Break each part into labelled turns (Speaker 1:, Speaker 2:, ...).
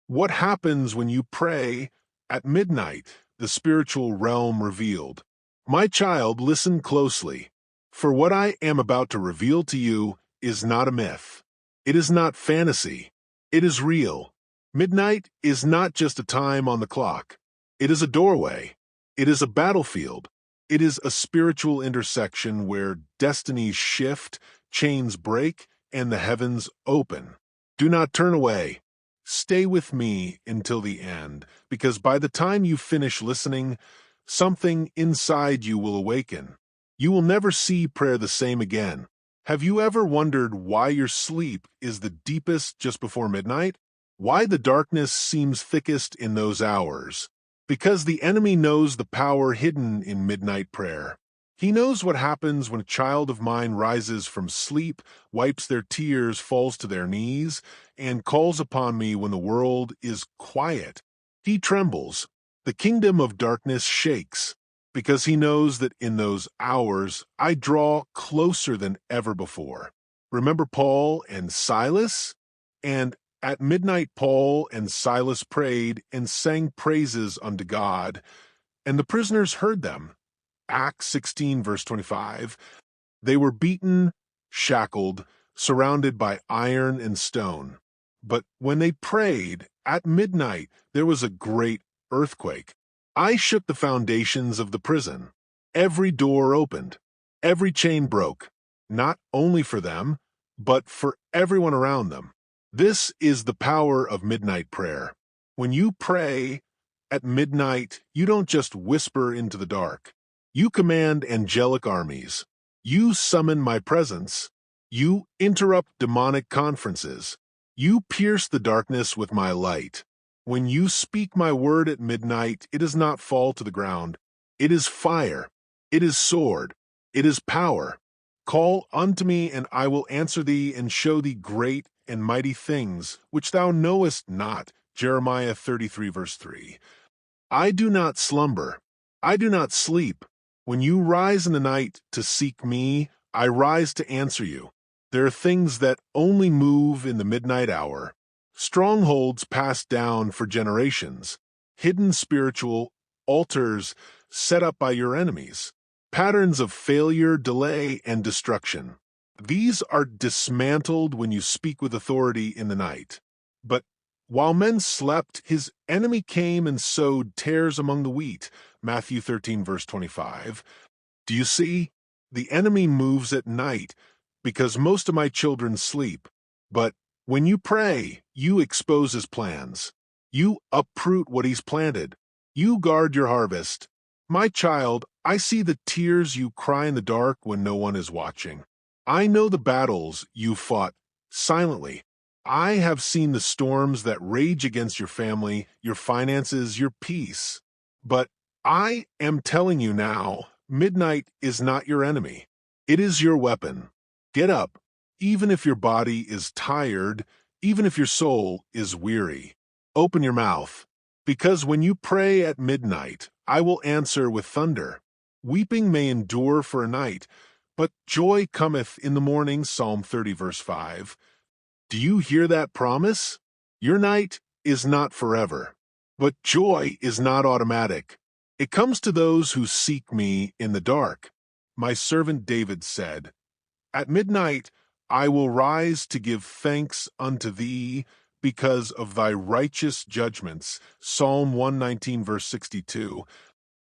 Speaker 1: What happens when you pray at midnight? The spiritual realm revealed. My child, listen closely, for what I am about to reveal to you is not a myth. It is not fantasy. It is real. Midnight is not just a time on the clock. It is a doorway. It is a battlefield. It is a spiritual intersection where destinies shift, chains break, and the heavens open. Do not turn away. Stay with me until the end, because by the time you finish listening, something inside you will awaken. You will never see prayer the same again. Have you ever wondered why your sleep is the deepest just before midnight? Why the darkness seems thickest in those hours? Because the enemy knows the power hidden in midnight prayer. He knows what happens when a child of mine rises from sleep, wipes their tears, falls to their knees, and calls upon me when the world is quiet. He trembles. The kingdom of darkness shakes, because he knows that in those hours I draw closer than ever before. Remember Paul and Silas? And at midnight Paul and Silas prayed and sang praises unto God, and the prisoners heard them. Acts 16, verse 25. They were beaten, shackled, surrounded by iron and stone. But when they prayed, at midnight, there was a great earthquake. I shook the foundations of the prison. Every door opened. Every chain broke. Not only for them, but for everyone around them. This is the power of midnight prayer. When you pray at midnight, you don't just whisper into the dark. You command angelic armies. You summon my presence. You interrupt demonic conferences. You pierce the darkness with my light. When you speak my word at midnight, it does not fall to the ground. It is fire. It is sword. It is power. Call unto me, and I will answer thee, and show thee great and mighty things, which thou knowest not. Jeremiah 33, verse 3. I do not slumber. I do not sleep. When you rise in the night to seek me, I rise to answer you. There are things that only move in the midnight hour. Strongholds passed down for generations. Hidden spiritual altars set up by your enemies. Patterns of failure, delay, and destruction. These are dismantled when you speak with authority in the night. But while men slept, his enemy came and sowed tares among the wheat. Matthew 13, verse 25. Do you see? The enemy moves at night because most of my children sleep. But when you pray, you expose his plans. You uproot what he's planted. You guard your harvest. My child, I see the tears you cry in the dark when no one is watching. I know the battles you fought silently. I have seen the storms that rage against your family, your finances, your peace. But I am telling you now, midnight is not your enemy. It is your weapon. Get up, even if your body is tired, even if your soul is weary. Open your mouth, because when you pray at midnight, I will answer with thunder. Weeping may endure for a night, but joy cometh in the morning. Psalm 30, verse 5. Do you hear that promise? Your night is not forever, but joy is not automatic. It comes to those who seek me in the dark. My servant David said, At midnight I will rise to give thanks unto thee because of thy righteous judgments. Psalm 119, verse 62.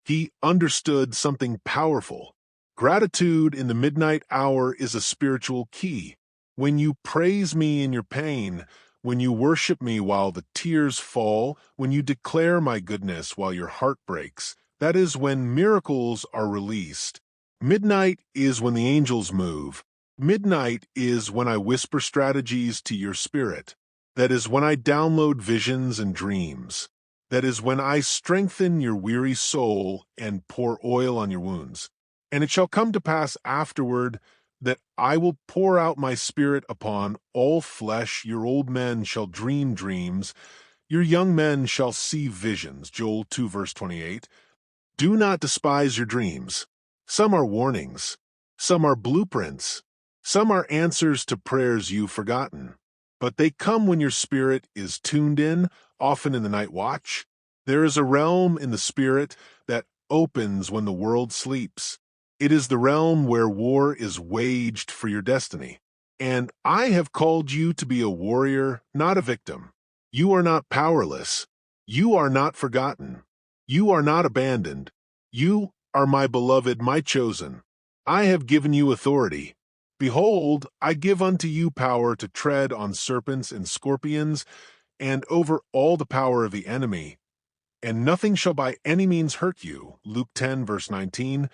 Speaker 1: He understood something powerful. Gratitude in the midnight hour is a spiritual key. When you praise me in your pain, when you worship me while the tears fall, when you declare my goodness while your heart breaks, that is when miracles are released. Midnight is when the angels move. Midnight is when I whisper strategies to your spirit. That is when I download visions and dreams. That is when I strengthen your weary soul and pour oil on your wounds. And it shall come to pass afterward that I will pour out my spirit upon all flesh. Your old men shall dream dreams. Your young men shall see visions. Joel 2, verse 28. Do not despise your dreams. Some are warnings. Some are blueprints. Some are answers to prayers you've forgotten. But they come when your spirit is tuned in, often in the night watch. There is a realm in the spirit that opens when the world sleeps. It is the realm where war is waged for your destiny. And I have called you to be a warrior, not a victim. You are not powerless. You are not forgotten. You are not abandoned. You are my beloved, my chosen. I have given you authority. Behold, I give unto you power to tread on serpents and scorpions, and over all the power of the enemy, and nothing shall by any means hurt you. Luke 10, verse 19.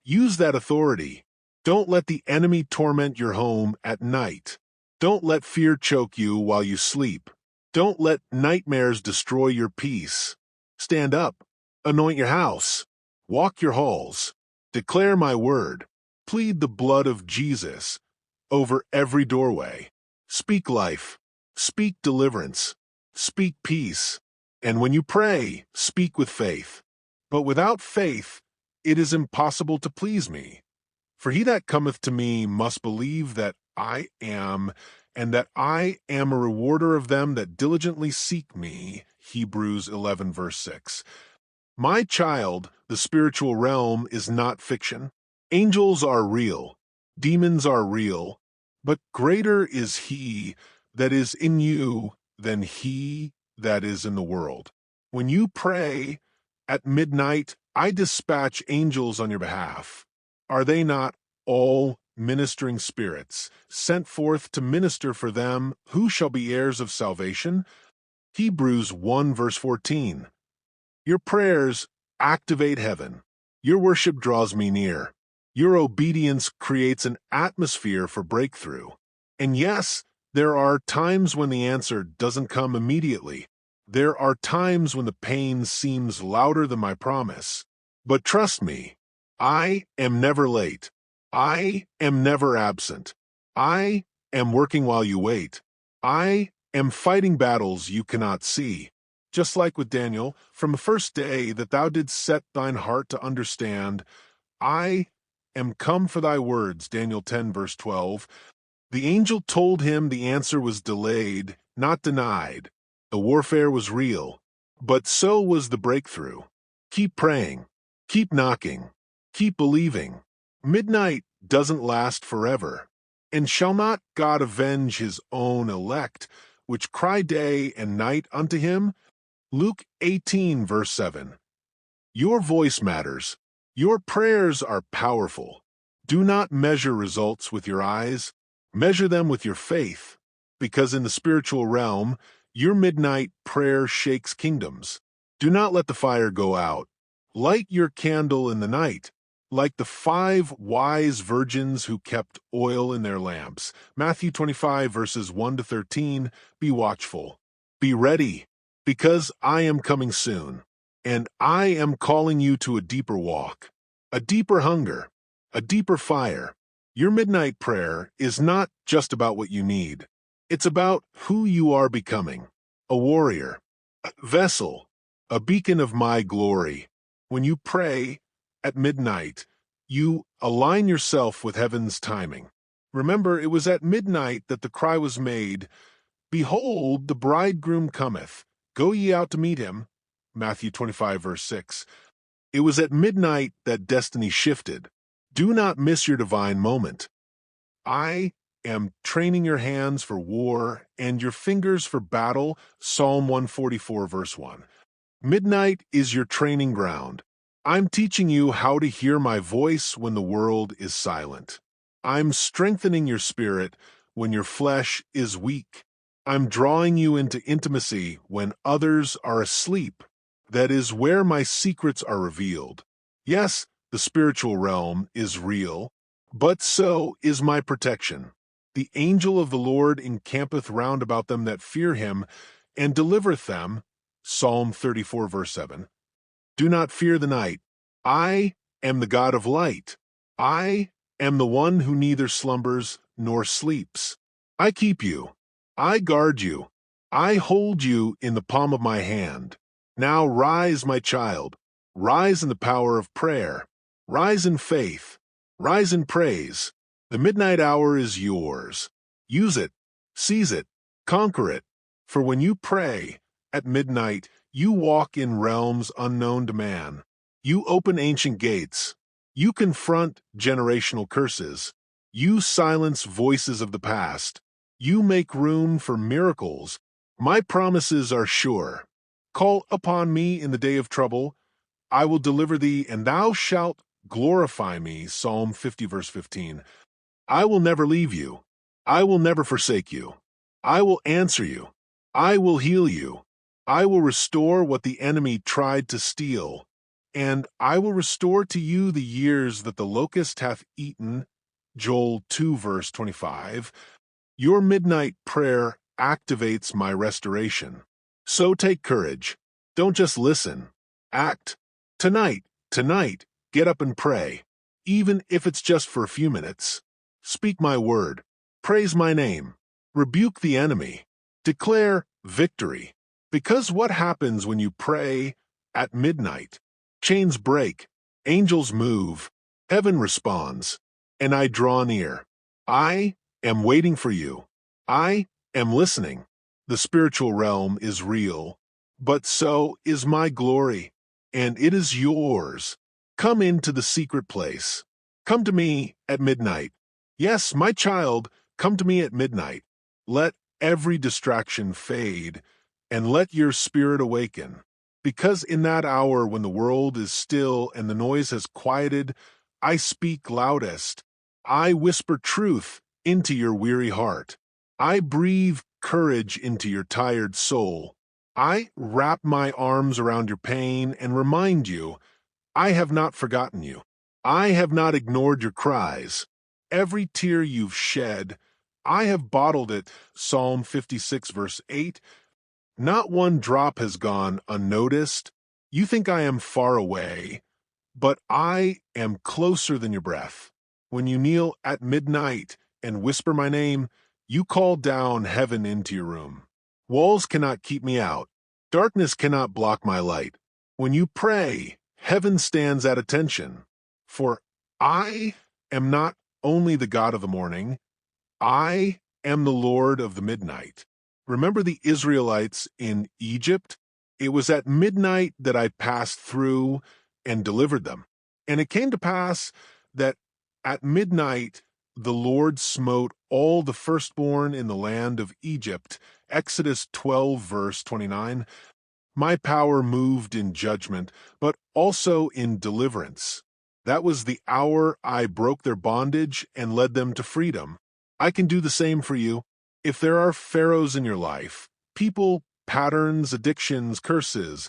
Speaker 1: Use that authority. Don't let the enemy torment your home at night. Don't let fear choke you while you sleep. Don't let nightmares destroy your peace. Stand up. Anoint your house. Walk your halls. Declare my word. Plead the blood of Jesus over every doorway. Speak life. Speak deliverance. Speak peace. And when you pray, speak with faith. But without faith, it is impossible to please me. For he that cometh to me must believe that I am, and that I am a rewarder of them that diligently seek me. Hebrews 11, verse 6. My child, the spiritual realm is not fiction. Angels are real. Demons are real. But greater is he that is in you than he that is in the world. When you pray at midnight, I dispatch angels on your behalf. Are they not all ministering spirits, sent forth to minister for them who shall be heirs of salvation? Hebrews 1, verse 14. Your prayers activate heaven. Your worship draws me near. Your obedience creates an atmosphere for breakthrough. And yes, there are times when the answer doesn't come immediately. There are times when the pain seems louder than my promise. But trust me, I am never late. I am never absent. I am working while you wait. I am fighting battles you cannot see. Just like with Daniel, from the first day that thou didst set thine heart to understand, I am come for thy words, Daniel 10, verse 12. The angel told him the answer was delayed, not denied. The warfare was real, but so was the breakthrough. Keep praying. Keep knocking. Keep believing. Midnight doesn't last forever. And shall not God avenge his own elect, which cry day and night unto him? Luke 18, verse 7. Your voice matters. Your prayers are powerful. Do not measure results with your eyes. Measure them with your faith, because in the spiritual realm, your midnight prayer shakes kingdoms. Do not let the fire go out. Light your candle in the night, like the 5 wise virgins who kept oil in their lamps. Matthew 25, verses 1 to 13. Be watchful. Be ready, because I am coming soon, and I am calling you to a deeper walk, a deeper hunger, a deeper fire. Your midnight prayer is not just about what you need. It's about who you are becoming. A warrior, a vessel, a beacon of my glory. When you pray at midnight, you align yourself with heaven's timing. Remember, it was at midnight that the cry was made, Behold, the bridegroom cometh. Go ye out to meet him. Matthew 25, verse 6. It was at midnight that destiny shifted. Do not miss your divine moment. I am training your hands for war and your fingers for battle. Psalm 144, verse 1. Midnight is your training ground. I'm teaching you how to hear my voice when the world is silent. I'm strengthening your spirit when your flesh is weak. I'm drawing you into intimacy when others are asleep. That is where my secrets are revealed. Yes, the spiritual realm is real, but so is my protection. The angel of the Lord encampeth round about them that fear him, and delivereth them. Psalm 34, verse 7. Do not fear the night. I am the God of light. I am the one who neither slumbers nor sleeps. I keep you. I guard you. I hold you in the palm of my hand. Now rise, my child. Rise in the power of prayer. Rise in faith. Rise in praise. The midnight hour is yours. Use it. Seize it. Conquer it. For when you pray at midnight, you walk in realms unknown to man. You open ancient gates. You confront generational curses. You silence voices of the past. You make room for miracles. My promises are sure. Call upon me in the day of trouble. I will deliver thee, and thou shalt glorify me. Psalm 50, verse 15. I will never leave you. I will never forsake you. I will answer you. I will heal you. I will restore what the enemy tried to steal. And I will restore to you the years that the locust hath eaten. Joel 2, verse 25. Your midnight prayer activates my restoration. So take courage. Don't just listen. Act. Tonight, get up and pray. Even if it's just for a few minutes. Speak my word. Praise my name. Rebuke the enemy. Declare victory. Because what happens when you pray at midnight? Chains break. Angels move. Heaven responds. And I draw near. I am waiting for you. I am listening. The spiritual realm is real, but so is my glory, and it is yours. Come into the secret place. Come to me at midnight. Yes, my child, come to me at midnight. Let every distraction fade, and let your spirit awaken. Because in that hour when the world is still and the noise has quieted, I speak loudest. I whisper truth into your weary heart. I breathe courage into your tired soul. I wrap my arms around your pain and remind you, I have not forgotten you. I have not ignored your cries. Every tear you've shed, I have bottled it. Psalm 56, verse 8. Not one drop has gone unnoticed. You think I am far away, but I am closer than your breath. When you kneel at midnight and whisper my name, you call down heaven into your room. Walls cannot keep me out. Darkness cannot block my light. When you pray, heaven stands at attention. For I am not only the God of the morning, I am the Lord of the midnight. Remember the Israelites in Egypt? It was at midnight that I passed through and delivered them. And it came to pass that at midnight the Lord smote all the firstborn in the land of Egypt. Exodus 12, verse 29. My power moved in judgment, but also in deliverance. That was the hour I broke their bondage and led them to freedom. I can do the same for you. If there are pharaohs in your life, people, patterns, addictions, curses,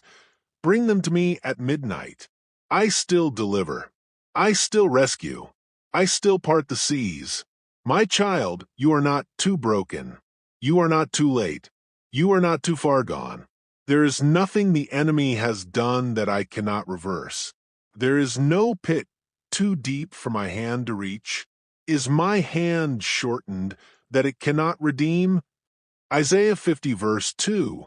Speaker 1: bring them to me at midnight. I still deliver. I still rescue. I still part the seas. My child, you are not too broken. You are not too late. You are not too far gone. There is nothing the enemy has done that I cannot reverse. There is no pit too deep for my hand to reach. Is my hand shortened that it cannot redeem? Isaiah 50, verse 2.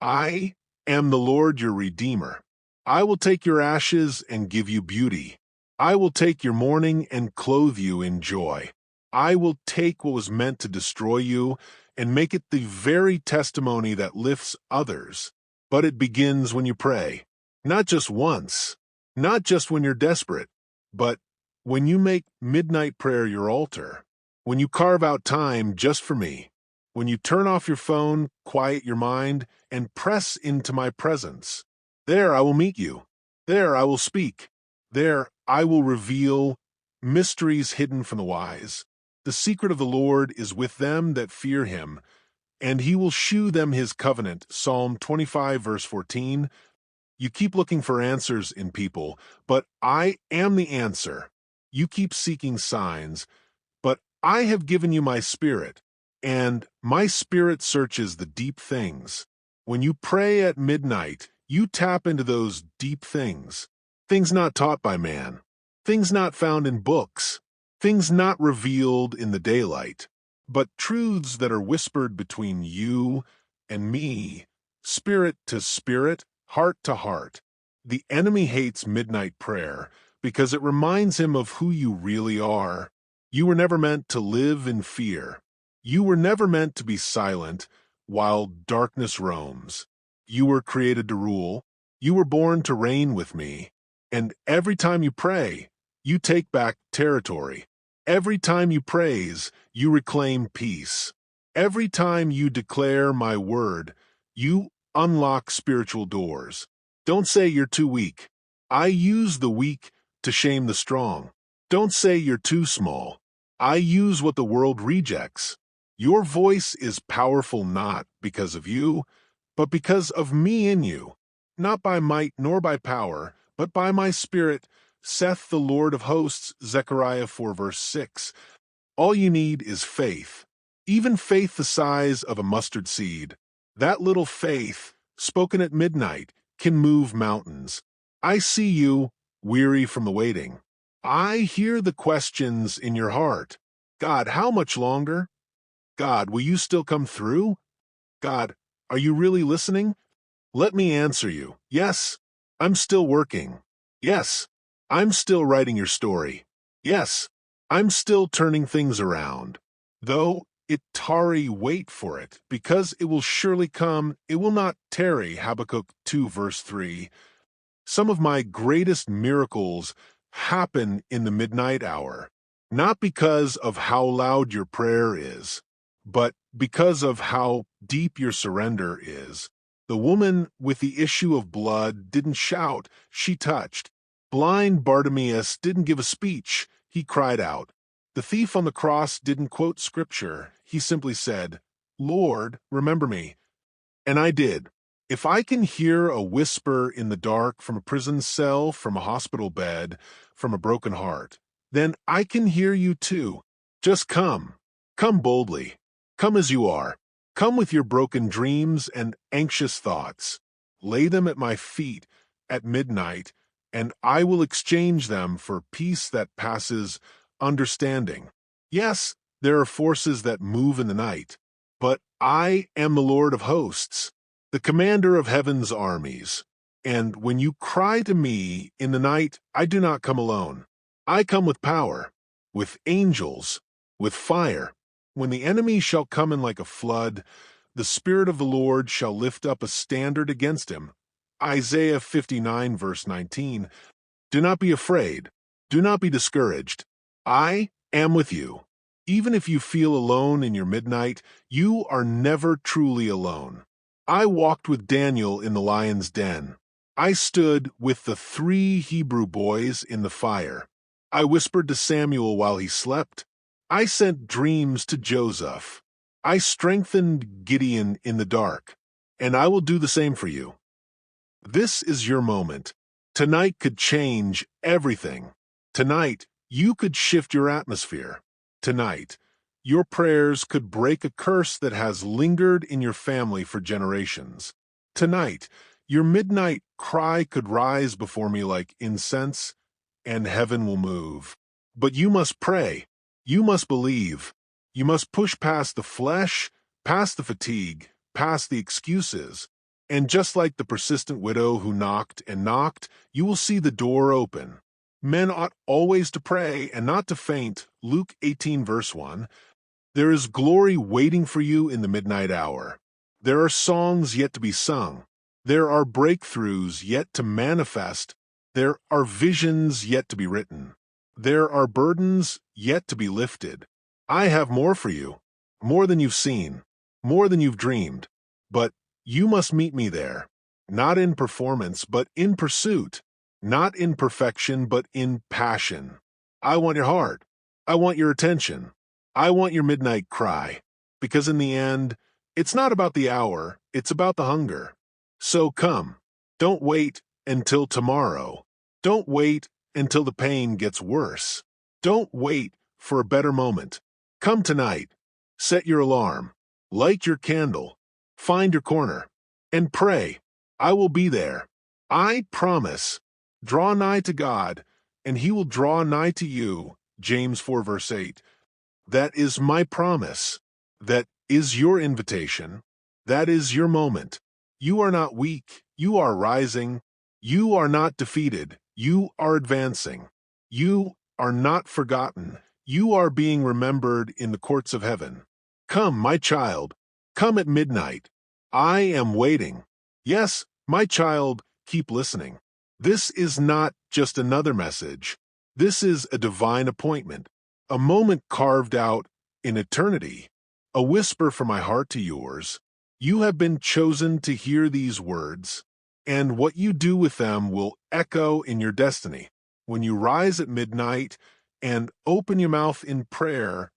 Speaker 1: I am the Lord your Redeemer. I will take your ashes and give you beauty. I will take your mourning and clothe you in joy. I will take what was meant to destroy you and make it the very testimony that lifts others. But it begins when you pray. Not just once, not just when you're desperate, but when you make midnight prayer your altar. When you carve out time just for me. When you turn off your phone, quiet your mind, and press into my presence. There I will meet you. There I will speak. There I will reveal mysteries hidden from the wise. The secret of the Lord is with them that fear him, and he will shew them his covenant. Psalm 25, verse 14. You keep looking for answers in people, but I am the answer. You keep seeking signs, but I have given you my spirit, and my spirit searches the deep things. When you pray at midnight, you tap into those deep things. Things not taught by man. Things not found in books. Things not revealed in the daylight. But truths that are whispered between you and me. Spirit to spirit, heart to heart. The enemy hates midnight prayer because it reminds him of who you really are. You were never meant to live in fear. You were never meant to be silent while darkness roams. You were created to rule. You were born to reign with me. And every time you pray, you take back territory. Every time you praise, you reclaim peace. Every time you declare my word, you unlock spiritual doors. Don't say you're too weak. I use the weak to shame the strong. Don't say you're too small. I use what the world rejects. Your voice is powerful not because of you, but because of me in you. Not by might nor by power, but by my spirit, saith the Lord of hosts, Zechariah 4 verse 6. All you need is faith, even faith the size of a mustard seed. That little faith, spoken at midnight, can move mountains. I see you, weary from the waiting. I hear the questions in your heart. God, how much longer? God, will you still come through? God, are you really listening? Let me answer you. Yes, I'm still working. Yes, I'm still writing your story. Yes, I'm still turning things around. Though it tarry, wait for it, because it will surely come, it will not tarry. Habakkuk 2 verse 3. Some of my greatest miracles happen in the midnight hour, not because of how loud your prayer is, but because of how deep your surrender is. The woman with the issue of blood didn't shout, she touched. Blind Bartimaeus didn't give a speech, he cried out. The thief on the cross didn't quote scripture, he simply said, Lord, remember me. And I did. If I can hear a whisper in the dark from a prison cell, from a hospital bed, from a broken heart, then I can hear you too. Just come. Come boldly. Come as you are. Come with your broken dreams and anxious thoughts. Lay them at my feet at midnight, and I will exchange them for peace that passes understanding. Yes, there are forces that move in the night, but I am the Lord of hosts, the commander of heaven's armies. And when you cry to me in the night, I do not come alone. I come with power, with angels, with fire. When the enemy shall come in like a flood, the Spirit of the Lord shall lift up a standard against him. Isaiah 59 verse 19. Do not be afraid. Do not be discouraged. I am with you. Even if you feel alone in your midnight, you are never truly alone. I walked with Daniel in the lion's den. I stood with the 3 Hebrew boys in the fire. I whispered to Samuel while he slept. I sent dreams to Joseph. I strengthened Gideon in the dark, and I will do the same for you. This is your moment. Tonight could change everything. Tonight, you could shift your atmosphere. Tonight, your prayers could break a curse that has lingered in your family for generations. Tonight, your midnight cry could rise before me like incense, and heaven will move. But you must pray. You must believe. You must push past the flesh, past the fatigue, past the excuses. And just like the persistent widow who knocked and knocked, you will see the door open. Men ought always to pray and not to faint. Luke 18 verse 1. There is glory waiting for you in the midnight hour. There are songs yet to be sung. There are breakthroughs yet to manifest. There are visions yet to be written. There are burdens yet to be lifted. I have more for you, more than you've seen, more than you've dreamed. But you must meet me there, not in performance, but in pursuit, not in perfection, but in passion. I want your heart. I want your attention. I want your midnight cry, because in the end, it's not about the hour, it's about the hunger. So come. Don't wait until tomorrow. Don't wait until the pain gets worse. Don't wait for a better moment. Come tonight. Set your alarm. Light your candle. Find your corner. And pray. I will be there. I promise. Draw nigh to God, and he will draw nigh to you. James 4 verse 8. That is my promise. That is your invitation. That is your moment. You are not weak. You are rising. You are not defeated. You are advancing. You are not forgotten. You are being remembered in the courts of heaven. Come, my child. Come at midnight. I am waiting. Yes, my child, keep listening. This is not just another message. This is a divine appointment, a moment carved out in eternity, a whisper from my heart to yours. You have been chosen to hear these words, and what you do with them will echo in your destiny. When you rise at midnight and open your mouth in prayer,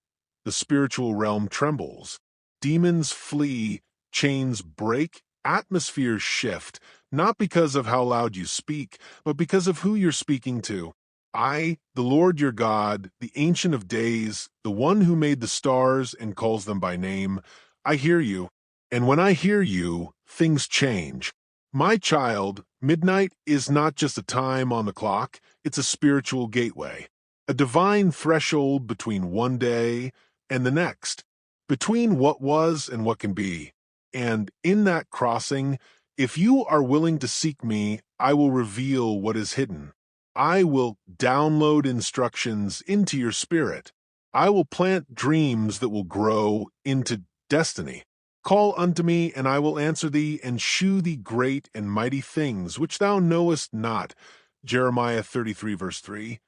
Speaker 1: the spiritual realm trembles. Demons flee, chains break, atmospheres shift, not because of how loud you speak, but because of who you're speaking to. I, the Lord your God, the Ancient of Days, the one who made the stars and calls them by name, I hear you. And when I hear you, things change. My child, midnight is not just a time on the clock, it's a spiritual gateway, a divine threshold between one day and the next, between what was and what can be. And in that crossing, if you are willing to seek me, I will reveal what is hidden. I will download instructions into your spirit. I will plant dreams that will grow into destiny. Call unto me, and I will answer thee, and shew thee great and mighty things which thou knowest not. Jeremiah 33, verse 3.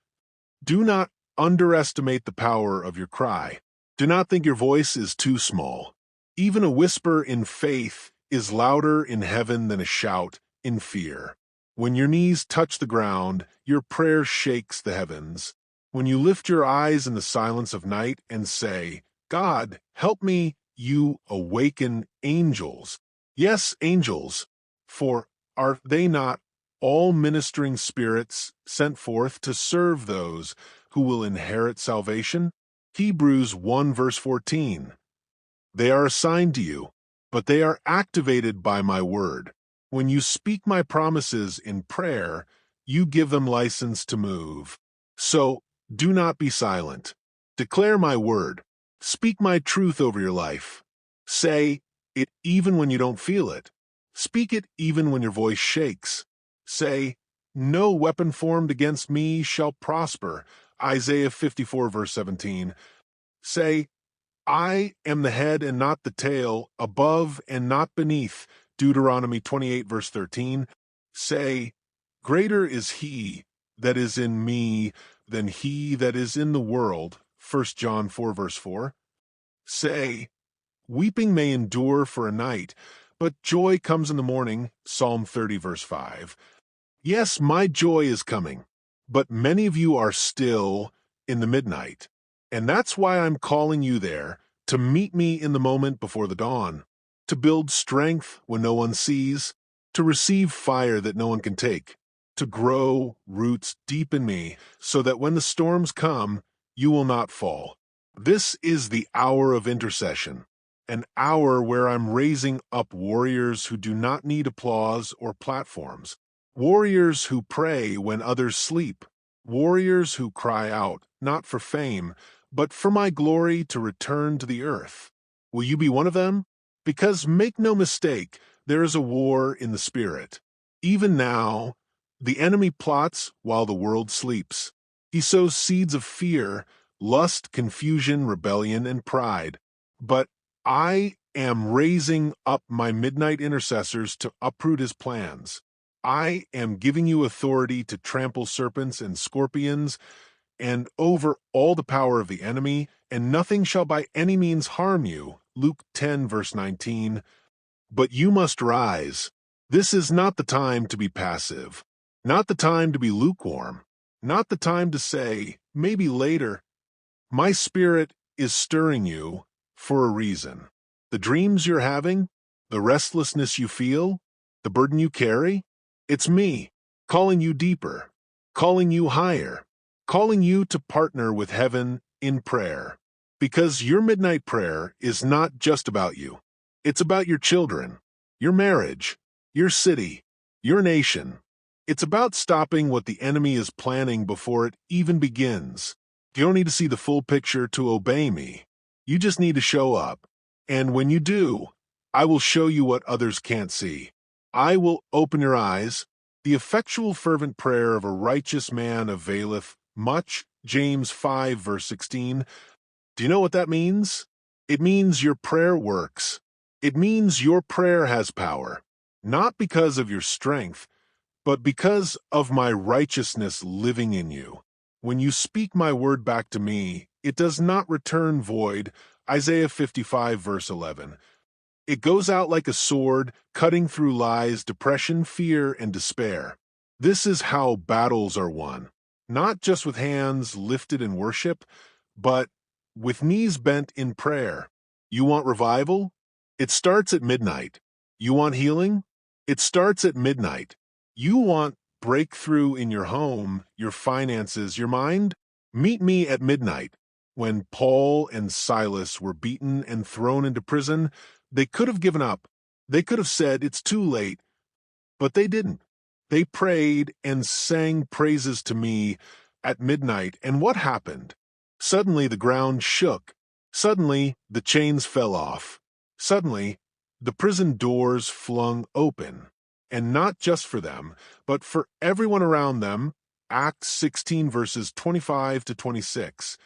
Speaker 1: Do not underestimate the power of your cry. Do not think your voice is too small. Even a whisper in faith is louder in heaven than a shout in fear. When your knees touch the ground, your prayer shakes the heavens. When you lift your eyes in the silence of night and say, God, help me, you awaken angels. Yes, angels, for are they not all ministering spirits sent forth to serve those who will inherit salvation? Hebrews 1 verse 14. They are assigned to you, but they are activated by my word. When you speak my promises in prayer, you give them license to move. So do not be silent. Declare my word. Speak my truth over your life. Say it even when you don't feel it. Speak it even when your voice shakes. Say, no weapon formed against me shall prosper. Isaiah 54 verse 17. Say, I am the head and not the tail, above and not beneath. Deuteronomy 28 verse 13. Say, greater is he that is in me than he that is in the world. 1 John 4 verse 4. Say, weeping may endure for a night, but joy comes in the morning. Psalm 30 verse 5. Yes, my joy is coming, but many of you are still in the midnight. And that's why I'm calling you there, to meet me in the moment before the dawn, to build strength when no one sees, to receive fire that no one can take, to grow roots deep in me so that when the storms come, you will not fall. This is the hour of intercession, an hour where I'm raising up warriors who do not need applause or platforms. Warriors who pray when others sleep. Warriors who cry out, not for fame, but for my glory to return to the earth. Will you be one of them? Because make no mistake, there is a war in the spirit. Even now, the enemy plots while the world sleeps. He sows seeds of fear, lust, confusion, rebellion, and pride. But I am raising up my midnight intercessors to uproot his plans. I am giving you authority to trample serpents and scorpions and over all the power of the enemy, and nothing shall by any means harm you. Luke 10, verse 19. But you must rise. This is not the time to be passive, not the time to be lukewarm, not the time to say, maybe later. My spirit is stirring you for a reason. The dreams you're having, the restlessness you feel, the burden you carry, it's me, calling you deeper, calling you higher, calling you to partner with heaven in prayer. Because your midnight prayer is not just about you. It's about your children, your marriage, your city, your nation. It's about stopping what the enemy is planning before it even begins. You don't need to see the full picture to obey me. You just need to show up. And when you do, I will show you what others can't see. I will open your eyes. The effectual fervent prayer of a righteous man availeth much. James 5 verse 16. Do you know what that means? It means your prayer works. It means your prayer has power. not because of your strength, but because of my righteousness living in you. When you speak my word back to me, it does not return void. Isaiah 55, verse 11. It goes out like a sword, cutting through lies, depression, fear, and despair. This is how battles are won. Not just with hands lifted in worship, but with knees bent in prayer. You want revival? It starts at midnight. You want healing? It starts at midnight. You want breakthrough in your home, your finances, your mind? Meet me at midnight. When Paul and Silas were beaten and thrown into prison, they could have given up. They could have said, "It's too late," but they didn't. They prayed and sang praises to me at midnight, and what happened? Suddenly the ground shook. Suddenly the chains fell off. Suddenly the prison doors flung open. And not just for them, but for everyone around them. Acts 16 verses 25 to 26.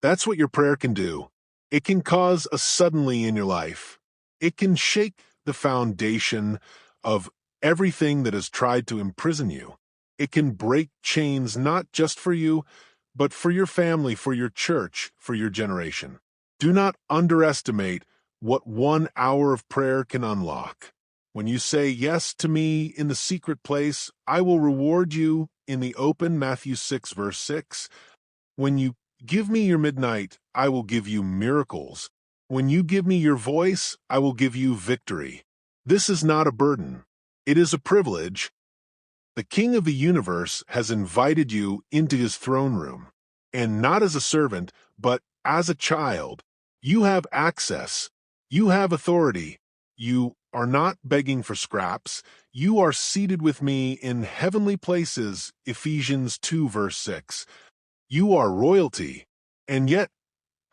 Speaker 1: That's what your prayer can do. It can cause a suddenly in your life. It can shake the foundation of everything that has tried to imprison you. It can break chains not just for you, but for your family, for your church, for your generation. Do not underestimate what 1 hour of prayer can unlock. When you say yes to me in the secret place, I will reward you in the open, Matthew 6, verse 6. When you give me your midnight, I will give you miracles. When you give me your voice, I will give you victory. This is not a burden. It is a privilege. The King of the universe has invited you into his throne room, and not as a servant, but as a child. You have access. You have authority. You are not begging for scraps. You are seated with me in heavenly places, Ephesians 2, verse 6. You are royalty. And yet,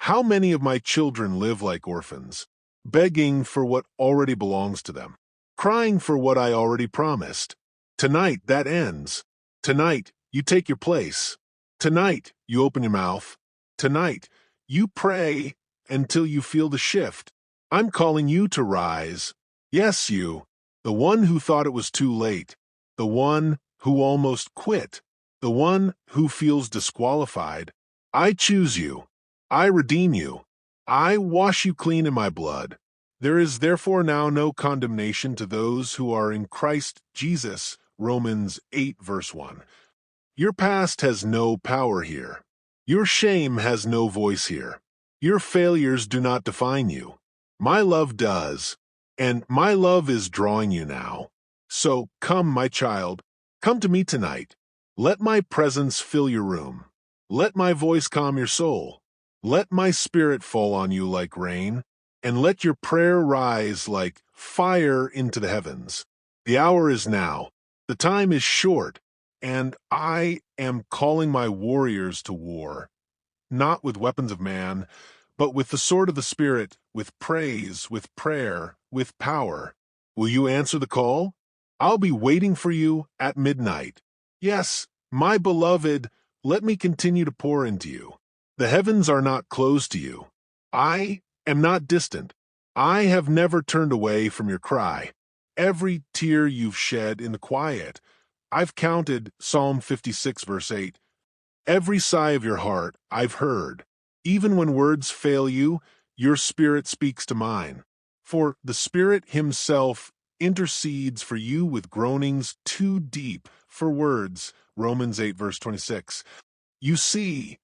Speaker 1: how many of my children live like orphans, begging for what already belongs to them, crying for what I already promised? Tonight, that ends. Tonight, you take your place. Tonight, you open your mouth. Tonight, you pray until you feel the shift. I'm calling you to rise. Yes, you, the one who thought it was too late, the one who almost quit, the one who feels disqualified. I choose you. I redeem you. I wash you clean in my blood. There is therefore now no condemnation to those who are in Christ Jesus. Romans 8, verse 1. Your past has no power here. Your shame has no voice here. Your failures do not define you. My love does, and my love is drawing you now. So come, my child, come to me tonight. Let my presence fill your room. Let my voice calm your soul. Let my spirit fall on you like rain, and let your prayer rise like fire into the heavens. The hour is now. The time is short, and I am calling my warriors to war, not with weapons of man, but with the sword of the Spirit, with praise, with prayer, with power. Will you answer the call? I'll be waiting for you at midnight. Yes, my beloved, let me continue to pour into you. The heavens are not closed to you. I am not distant. I have never turned away from your cry. Every tear you've shed in the quiet, I've counted. Psalm 56, verse 8. Every sigh of your heart I've heard. Even when words fail you, your spirit speaks to mine. For the Spirit himself intercedes for you with groanings too deep for words. Romans 8, verse 26. You see,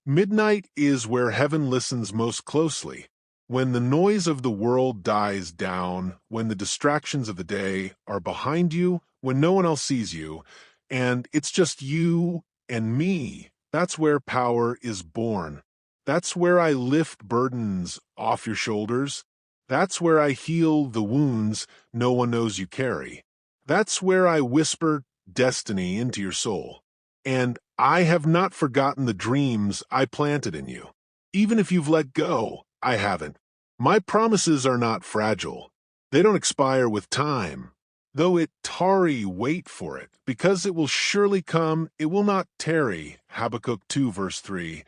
Speaker 1: midnight is where heaven listens most closely. When the noise of the world dies down, when the distractions of the day are behind you, when no one else sees you, and it's just you and me, that's where power is born. That's where I lift burdens off your shoulders. That's where I heal the wounds no one knows you carry. That's where I whisper destiny into your soul. And I have not forgotten the dreams I planted in you. Even if you've let go, I haven't. My promises are not fragile. They don't expire with time. Though it tarry, wait for it, because it will surely come, it will not tarry. Habakkuk 2, verse 3.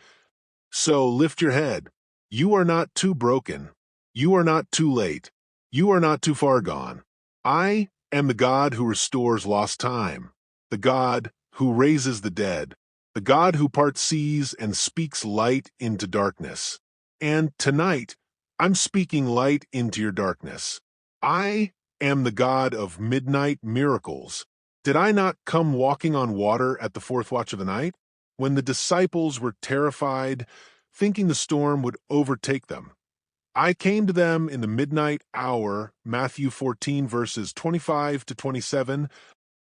Speaker 1: So lift your head. You are not too broken. You are not too late. You are not too far gone. I am the God who restores lost time, the God who raises the dead, the God who parts seas and speaks light into darkness. And tonight, I'm speaking light into your darkness. I am the God of midnight miracles. Did I not come walking on water at the fourth watch of the night? When the disciples were terrified, thinking the storm would overtake them, I came to them in the midnight hour, Matthew 14, verses 25 to 27.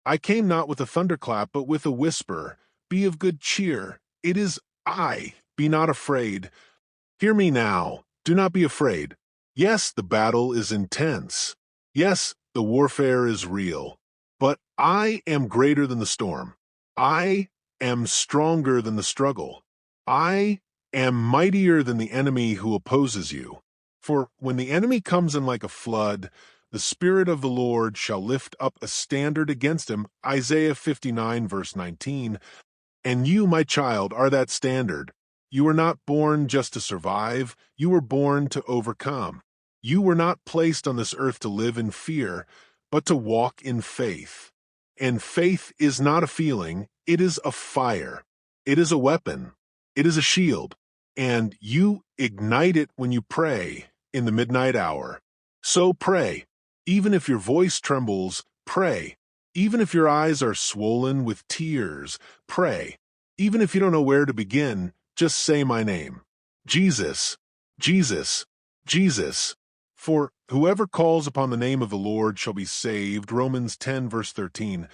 Speaker 1: I came not with a thunderclap, but with a whisper. Be of good cheer. It is I. Be not afraid. Hear me now. Do not be afraid. Yes, the battle is intense. Yes, the warfare is real. But I am greater than the storm. I am stronger than the struggle. I am mightier than the enemy who opposes you. For when the enemy comes in like a flood, the Spirit of the Lord shall lift up a standard against him, Isaiah 59, verse 19. And you, my child, are that standard. You were not born just to survive, you were born to overcome. You were not placed on this earth to live in fear, but to walk in faith. And faith is not a feeling, it is a fire. It is a weapon. It is a shield. And you ignite it when you pray in the midnight hour. So pray. Even if your voice trembles, pray. Even if your eyes are swollen with tears, pray. Even if you don't know where to begin, just say my name. Jesus, Jesus, Jesus. For whoever calls upon the name of the Lord shall be saved. Romans 10, verse 13.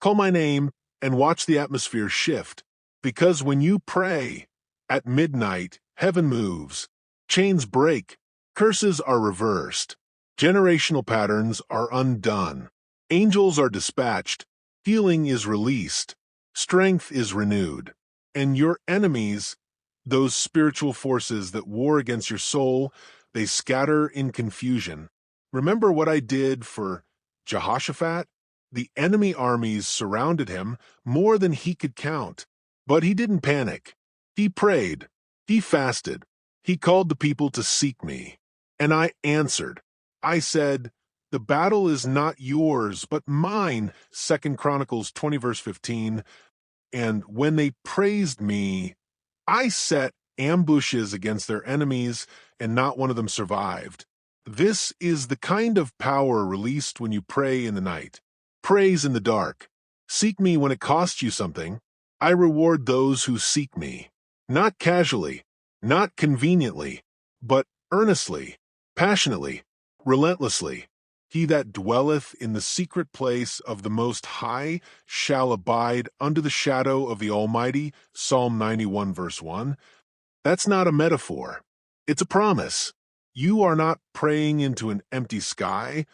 Speaker 1: Call my name and watch the atmosphere shift. Because when you pray, at midnight, heaven moves. Chains break. Curses are reversed. Generational patterns are undone. Angels are dispatched. Healing is released. Strength is renewed. And your enemies, those spiritual forces that war against your soul, they scatter in confusion. Remember what I did for Jehoshaphat? The enemy armies surrounded him more than he could count. But he didn't panic. He prayed. He fasted. He called the people to seek me. And I answered. I said, the battle is not yours, but mine, 2 Chronicles 20, verse 15. And when they praised me, I set ambushes against their enemies, and not one of them survived. This is the kind of power released when you pray in the night. Praise in the dark. Seek me when it costs you something. I reward those who seek me. Not casually, not conveniently, but earnestly, passionately, relentlessly. He that dwelleth in the secret place of the Most High shall abide under the shadow of the Almighty, Psalm 91, verse 1. That's not a metaphor. It's a promise. You are not praying into an empty sky.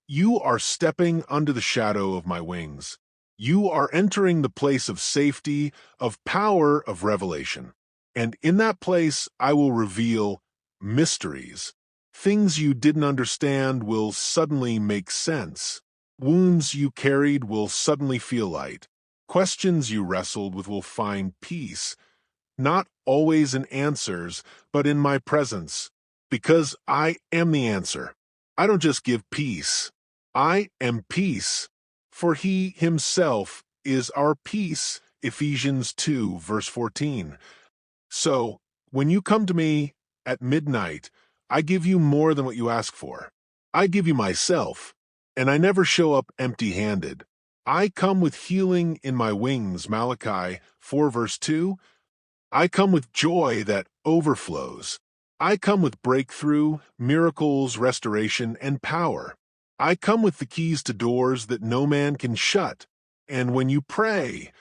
Speaker 1: You are stepping under the shadow of my wings. You are entering the place of safety, of power, of revelation. And in that place I will reveal mysteries. Things you didn't understand will suddenly make sense. Wounds you carried will suddenly feel light. Questions you wrestled with will find peace. Not always in answers, but in my presence. Because I am the answer. I don't just give peace. I am peace. For he himself is our peace. Ephesians 2, verse 14. So, when you come to me at midnight, I give you more than what you ask for. I give you myself, and I never show up empty-handed. I come with healing in my wings, Malachi 4, verse 2. I come with joy that overflows. I come with breakthrough, miracles, restoration, and power. I come with the keys to doors that no man can shut. And when you pray,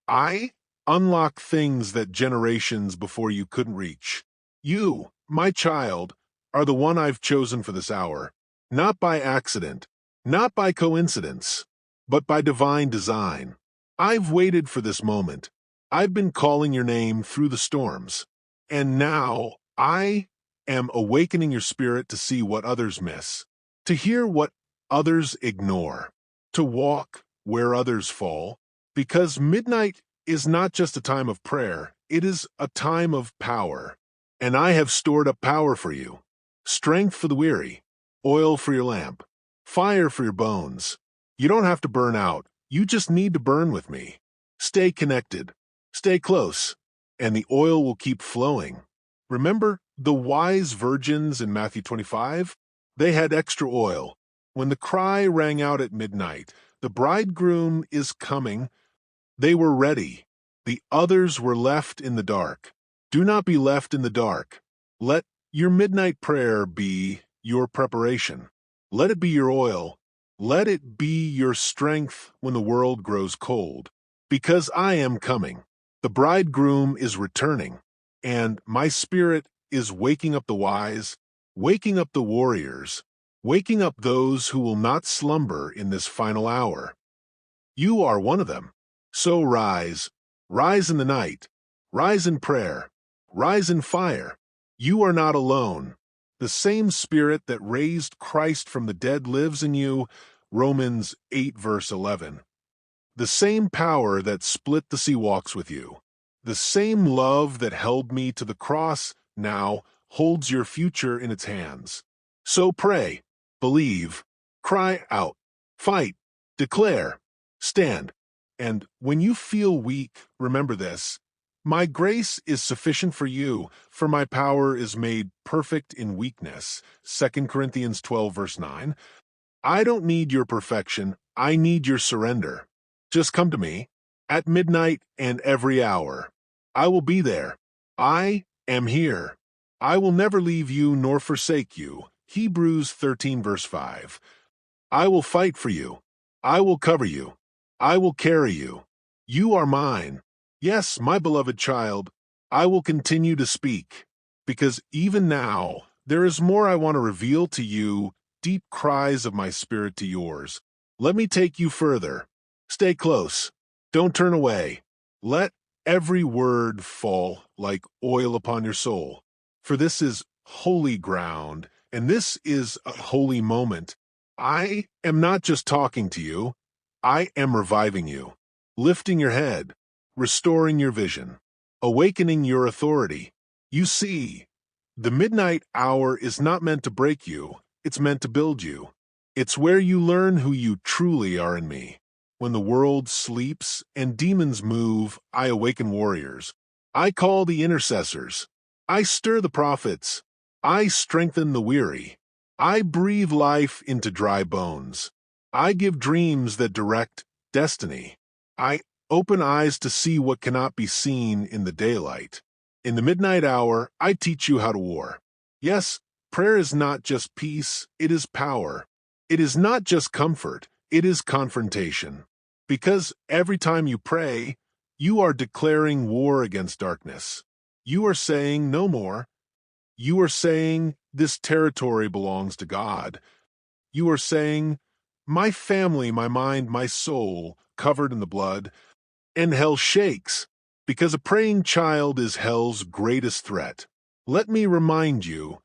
Speaker 1: I unlock things that generations before you couldn't reach. You, my child, are the one I've chosen for this hour, not by accident, not by coincidence, but by divine design. I've waited for this moment. I've been calling your name through the storms. And now I am awakening your spirit to see what others miss, to hear what others ignore, to walk where others fall, because midnight is not just a time of prayer, it is a time of power. And I have stored up power for you, strength for the weary, oil for your lamp, fire for your bones. You don't have to burn out. You just need to burn with me. Stay connected. Stay close. And the oil will keep flowing. Remember the wise virgins in Matthew 25? They had extra oil. When the cry rang out at midnight, the bridegroom is coming, they were ready. The others were left in the dark. Do not be left in the dark. Let your midnight prayer be your preparation. Let it be your oil. Let it be your strength when the world grows cold. Because I am coming. The bridegroom is returning, and my spirit is waking up the wise, waking up the warriors, waking up those who will not slumber in this final hour. You are one of them. So rise, rise in the night, rise in prayer, rise in fire. You are not alone. The same Spirit that raised Christ from the dead lives in you, Romans 8 verse 11. The same power that split the sea walks with you. The same love that held me to the cross now holds your future in its hands. So pray, believe, cry out, fight, declare, stand. And when you feel weak, remember this. My grace is sufficient for you, for my power is made perfect in weakness. 2 Corinthians 12 verse 9. I don't need your perfection. I need your surrender. Just come to me at midnight and every hour. I will be there. I am here. I will never leave you nor forsake you. Hebrews 13 verse 5. I will fight for you. I will cover you. I will carry you. You are mine. Yes, my beloved child, I will continue to speak, because even now there is more I want to reveal to you, deep cries of my spirit to yours. Let me take you further. Stay close. Don't turn away. Let every word fall like oil upon your soul, for this is holy ground, and this is a holy moment. I am not just talking to you. I am reviving you, lifting your head, restoring your vision, awakening your authority. You see, the midnight hour is not meant to break you, it's meant to build you. It's where you learn who you truly are in me. When the world sleeps and demons move, I awaken warriors. I call the intercessors. I stir the prophets. I strengthen the weary. I breathe life into dry bones. I give dreams that direct destiny. I open eyes to see what cannot be seen in the daylight. In the midnight hour, I teach you how to war. Yes, prayer is not just peace, it is power. It is not just comfort, it is confrontation. Because every time you pray, you are declaring war against darkness. You are saying no more. You are saying this territory belongs to God. You are saying, my family, my mind, my soul, covered in the blood, and hell shakes, because a praying child is hell's greatest threat. Let me remind you,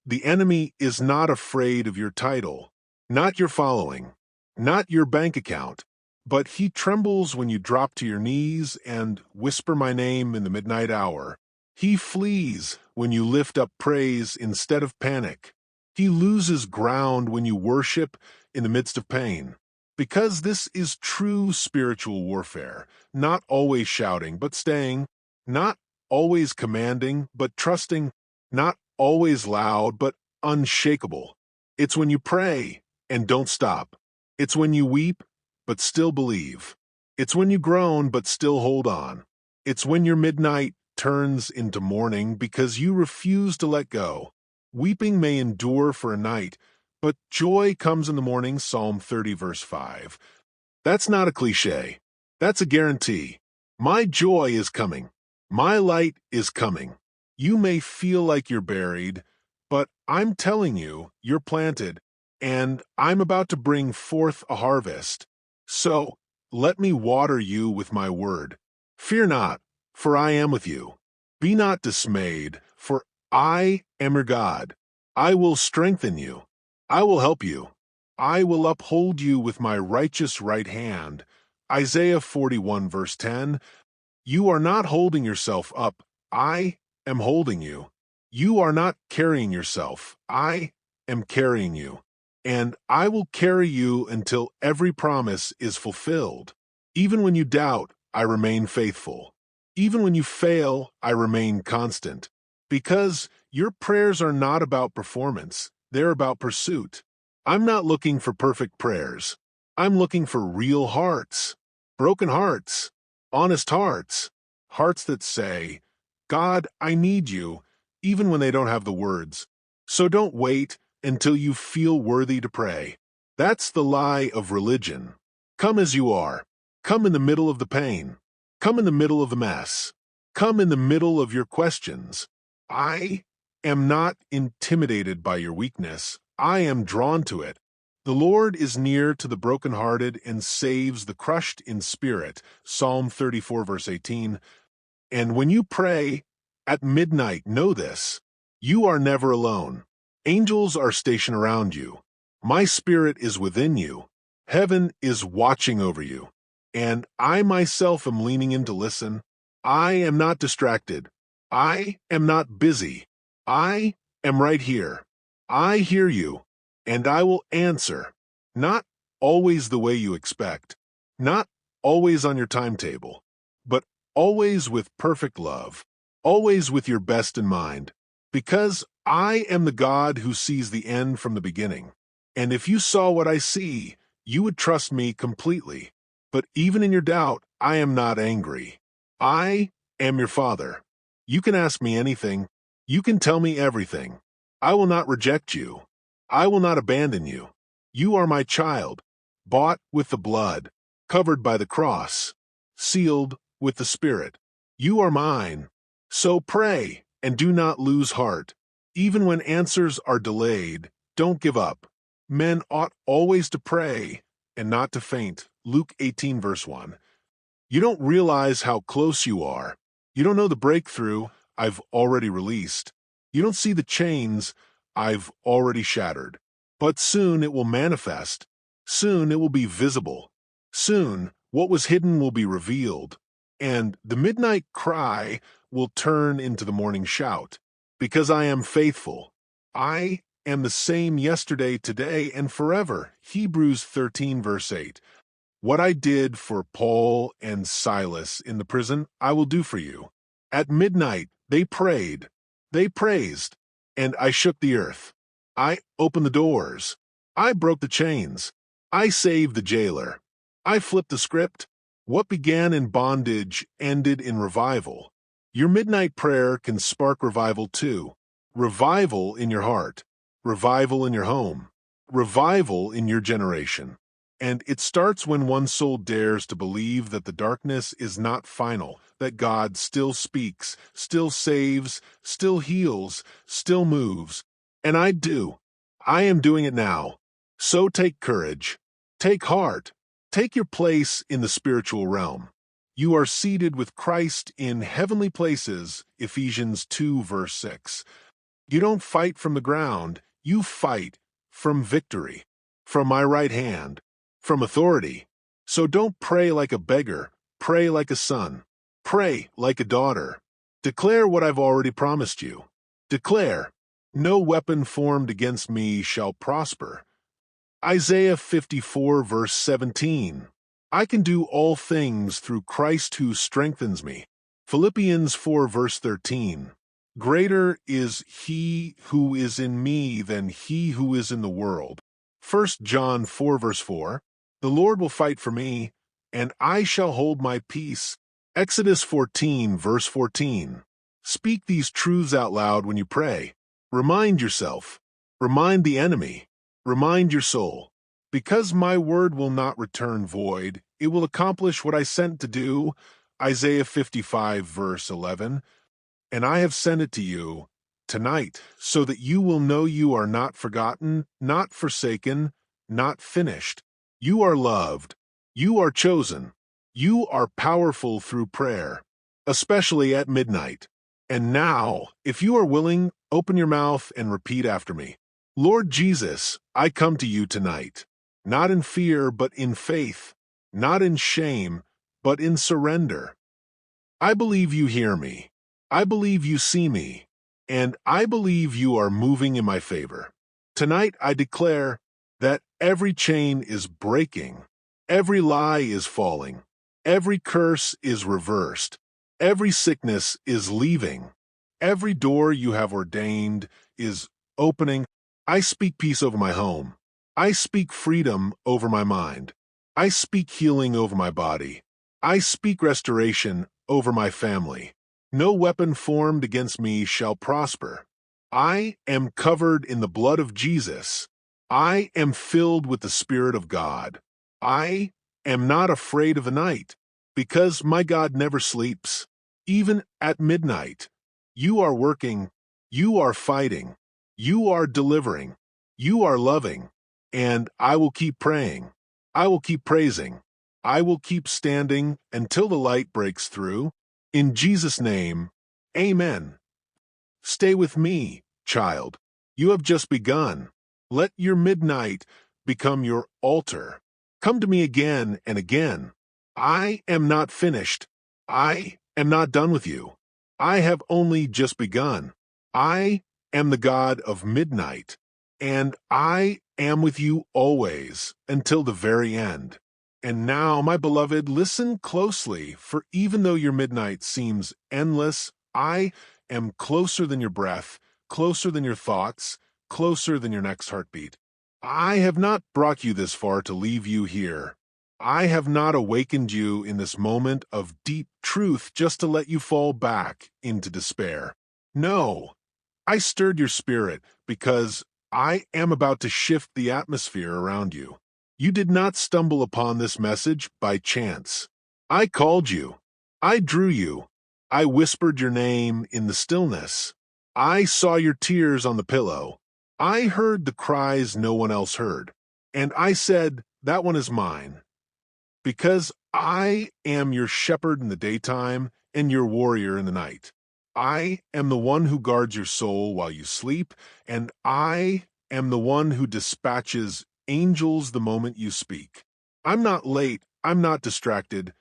Speaker 1: the enemy is not afraid of your title, not your following, not your bank account, but he trembles when you drop to your knees and whisper my name in the midnight hour. He flees when you lift up praise instead of panic. He loses ground when you worship in the midst of pain. Because this is true spiritual warfare, not always shouting, but staying, not always commanding, but trusting, not always loud, but unshakable. It's when you pray and don't stop. It's when you weep, but still believe. It's when you groan, but still hold on. It's when your midnight turns into morning because you refuse to let go. Weeping may endure for a night, but joy comes in the morning, Psalm 30 verse 5. That's not a cliche. That's a guarantee. My joy is coming. My light is coming. You may feel like you're buried, but I'm telling you, you're planted, and I'm about to bring forth a harvest. So, let me water you with my word. Fear not, for I am with you. Be not dismayed, for I am your God. I will strengthen you. I will help you. I will uphold you with my righteous right hand. Isaiah 41 verse 10. You are not holding yourself up. I am holding you. You are not carrying yourself. I am carrying you. and I will carry you until every promise is fulfilled. Even when you doubt, I remain faithful. Even when you fail, I remain constant. Because your prayers are not about performance, they're about pursuit. I'm not looking for perfect prayers. I'm looking for real hearts, broken hearts, honest hearts, hearts that say, God, I need you, even when they don't have the words. So don't wait until you feel worthy to pray. That's the lie of religion. Come as you are. Come in the middle of the pain. Come in the middle of the mess. Come in the middle of your questions. I am not intimidated by your weakness. I am drawn to it. The Lord is near to the brokenhearted and saves the crushed in spirit. Psalm 34, verse 18. And when you pray at midnight, know this: you are never alone. Angels are stationed around you. My spirit is within you. Heaven is watching over you. And I myself am leaning in to listen. I am not distracted. I am not busy. I am right here. I hear you, and I will answer. Not always the way you expect, not always on your timetable, but always with perfect love, always with your best in mind, because I am the God who sees the end from the beginning. And if you saw what I see, you would trust me completely. But even in your doubt, I am not angry. I am your Father. You can ask me anything. You can tell me everything. I will not reject you. I will not abandon you. You are my child, bought with the blood, covered by the cross, sealed with the Spirit. You are mine. So pray and do not lose heart. Even when answers are delayed, don't give up. Men ought always to pray and not to faint. Luke 18, verse 1. You don't realize how close you are. You don't know the breakthrough I've already released. You don't see the chains I've already shattered. But soon it will manifest. Soon it will be visible. Soon what was hidden will be revealed. And the midnight cry will turn into the morning shout. Because I am faithful. I am the same yesterday, today, and forever. Hebrews 13, verse 8. What I did for Paul and Silas in the prison, I will do for you. At midnight, they prayed. They praised. And I shook the earth. I opened the doors. I broke the chains. I saved the jailer. I flipped the script. What began in bondage ended in revival. Your midnight prayer can spark revival too. Revival in your heart. Revival in your home. Revival in your generation. And it starts when one soul dares to believe that the darkness is not final, that God still speaks, still saves, still heals, still moves. And I do. I am doing it now. So take courage. Take heart. Take your place in the spiritual realm. You are seated with Christ in heavenly places, Ephesians 2, verse 6. You don't fight from the ground. You fight from victory, from my right hand, from authority. So don't pray like a beggar. Pray like a son. Pray like a daughter. Declare what I've already promised you. Declare, no weapon formed against me shall prosper. Isaiah 54, verse 17. I can do all things through Christ who strengthens me. Philippians 4, verse 13. Greater is he who is in me than he who is in the world. 1 John 4, verse 4. The Lord will fight for me, and I shall hold my peace. Exodus 14, verse 14. Speak these truths out loud when you pray. Remind yourself. Remind the enemy. Remind your soul. Because my word will not return void, it will accomplish what I sent to do. Isaiah 55, verse 11. And I have sent it to you tonight, so that you will know you are not forgotten, not forsaken, not finished. You are loved. You are chosen. You are powerful through prayer, especially at midnight. And now, if you are willing, open your mouth and repeat after me. Lord Jesus, I come to you tonight, not in fear, but in faith, not in shame, but in surrender. I believe you hear me. I believe you see me, and I believe you are moving in my favor. Tonight I declare Every chain is breaking. Every lie is falling. Every curse is reversed. Every sickness is leaving. Every door you have ordained is opening. I speak peace over my home. I speak freedom over my mind. I speak healing over my body. I speak restoration over my family. No weapon formed against me shall prosper. I am covered in the blood of Jesus. I am filled with the Spirit of God. I am not afraid of the night, because my God never sleeps. Even at midnight, you are working, you are fighting, you are delivering, you are loving, and I will keep praying. I will keep praising. I will keep standing until the light breaks through. In Jesus' name, amen. Stay with me, child. You have just begun. Let your midnight become your altar. Come to me again and again. I am not finished. I am not done with you. I have only just begun. I am the God of midnight, and I am with you always until the very end. And now, my beloved, listen closely, for even though your midnight seems endless, I am closer than your breath, closer than your thoughts, closer than your next heartbeat. I have not brought you this far to leave you here. I have not awakened you in this moment of deep truth just to let you fall back into despair. No, I stirred your spirit because I am about to shift the atmosphere around you. You did not stumble upon this message by chance. I called you. I drew you. I whispered your name in the stillness. I saw your tears on the pillow. I heard the cries no one else heard. And I said, that one is mine. Because I am your shepherd in the daytime and your warrior in the night. I am the one who guards your soul while you sleep, and I am the one who dispatches angels the moment you speak. I'm not late, I'm not distracted,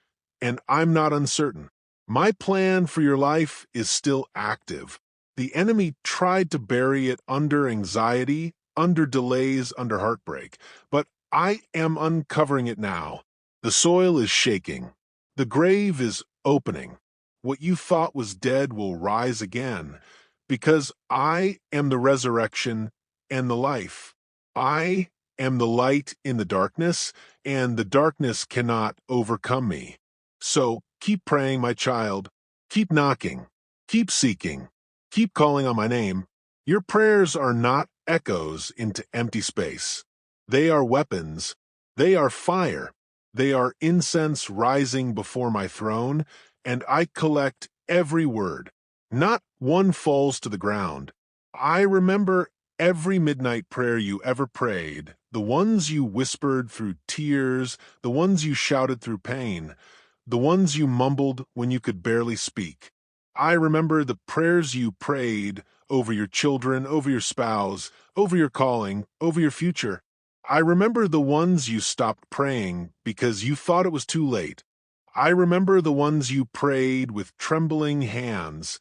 Speaker 1: and I'm not uncertain. My plan for your life is still active. The enemy tried to bury it under anxiety, under delays, under heartbreak, but I am uncovering it now. The soil is shaking. The grave is opening. What you thought was dead will rise again, because I am the resurrection and the life. I am the light in the darkness, and the darkness cannot overcome me. So keep praying, my child. Keep knocking. Keep seeking. Keep calling on my name. Your prayers are not echoes into empty space. They are weapons. They are fire. They are incense rising before my throne, and I collect every word. Not one falls to the ground. I remember every midnight prayer you ever prayed, the ones you whispered through tears, the ones you shouted through pain, the ones you mumbled when you could barely speak. I remember the prayers you prayed over your children, over your spouse, over your calling, over your future. I remember the ones you stopped praying because you thought it was too late. I remember the ones you prayed with trembling hands,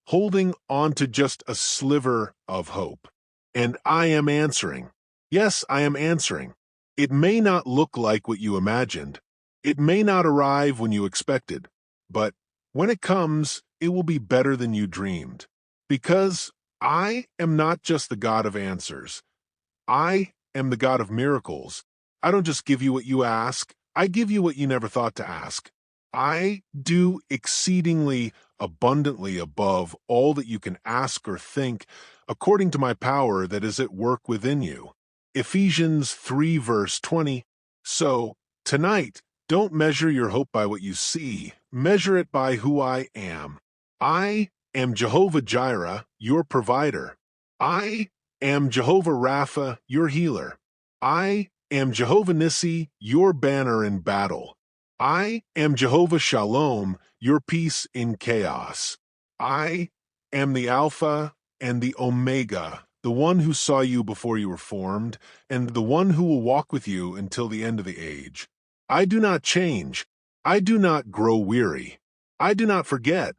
Speaker 1: holding on to just a sliver of hope. And I am answering. Yes, I am answering. It may not look like what you imagined. It may not arrive when you expected. But when it comes, it will be better than you dreamed. Because I am not just the God of answers. I am the God of miracles. I don't just give you what you ask. I give you what you never thought to ask. I do exceedingly abundantly above all that you can ask or think, according to my power that is at work within you. Ephesians 3 verse 20. So, tonight, don't measure your hope by what you see. Measure it by who I am. I am Jehovah Jireh, your provider. I am Jehovah Rapha, your healer. I am Jehovah Nissi, your banner in battle. I am Jehovah Shalom, your peace in chaos. I am the Alpha and the Omega, the one who saw you before you were formed, and the one who will walk with you until the end of the age. I do not change. I do not grow weary. I do not forget.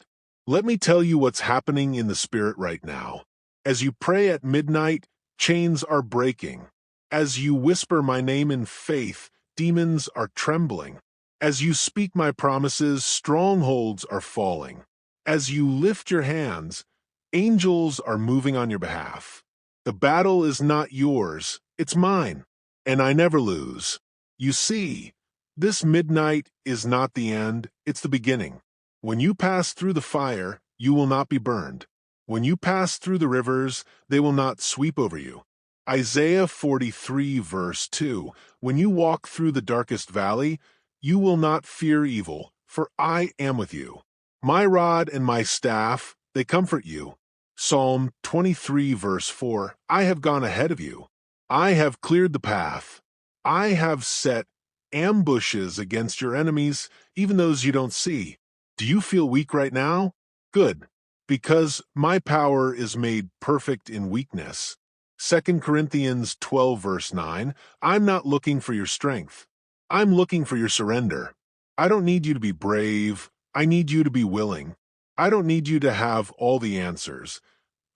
Speaker 1: Let me tell you what's happening in the Spirit right now. As you pray at midnight, chains are breaking. As you whisper my name in faith, demons are trembling. As you speak my promises, strongholds are falling. As you lift your hands, angels are moving on your behalf. The battle is not yours, it's mine, and I never lose. You see, this midnight is not the end, it's the beginning. When you pass through the fire, you will not be burned. When you pass through the rivers, they will not sweep over you. Isaiah 43 verse 2, when you walk through the darkest valley, you will not fear evil, for I am with you. My rod and my staff, they comfort you. Psalm 23 verse 4, I have gone ahead of you. I have cleared the path. I have set ambushes against your enemies, even those you don't see. Do you feel weak right now? Good, because my power is made perfect in weakness. 2 Corinthians 12 verse 9, I'm not looking for your strength. I'm looking for your surrender. I don't need you to be brave. I need you to be willing. I don't need you to have all the answers.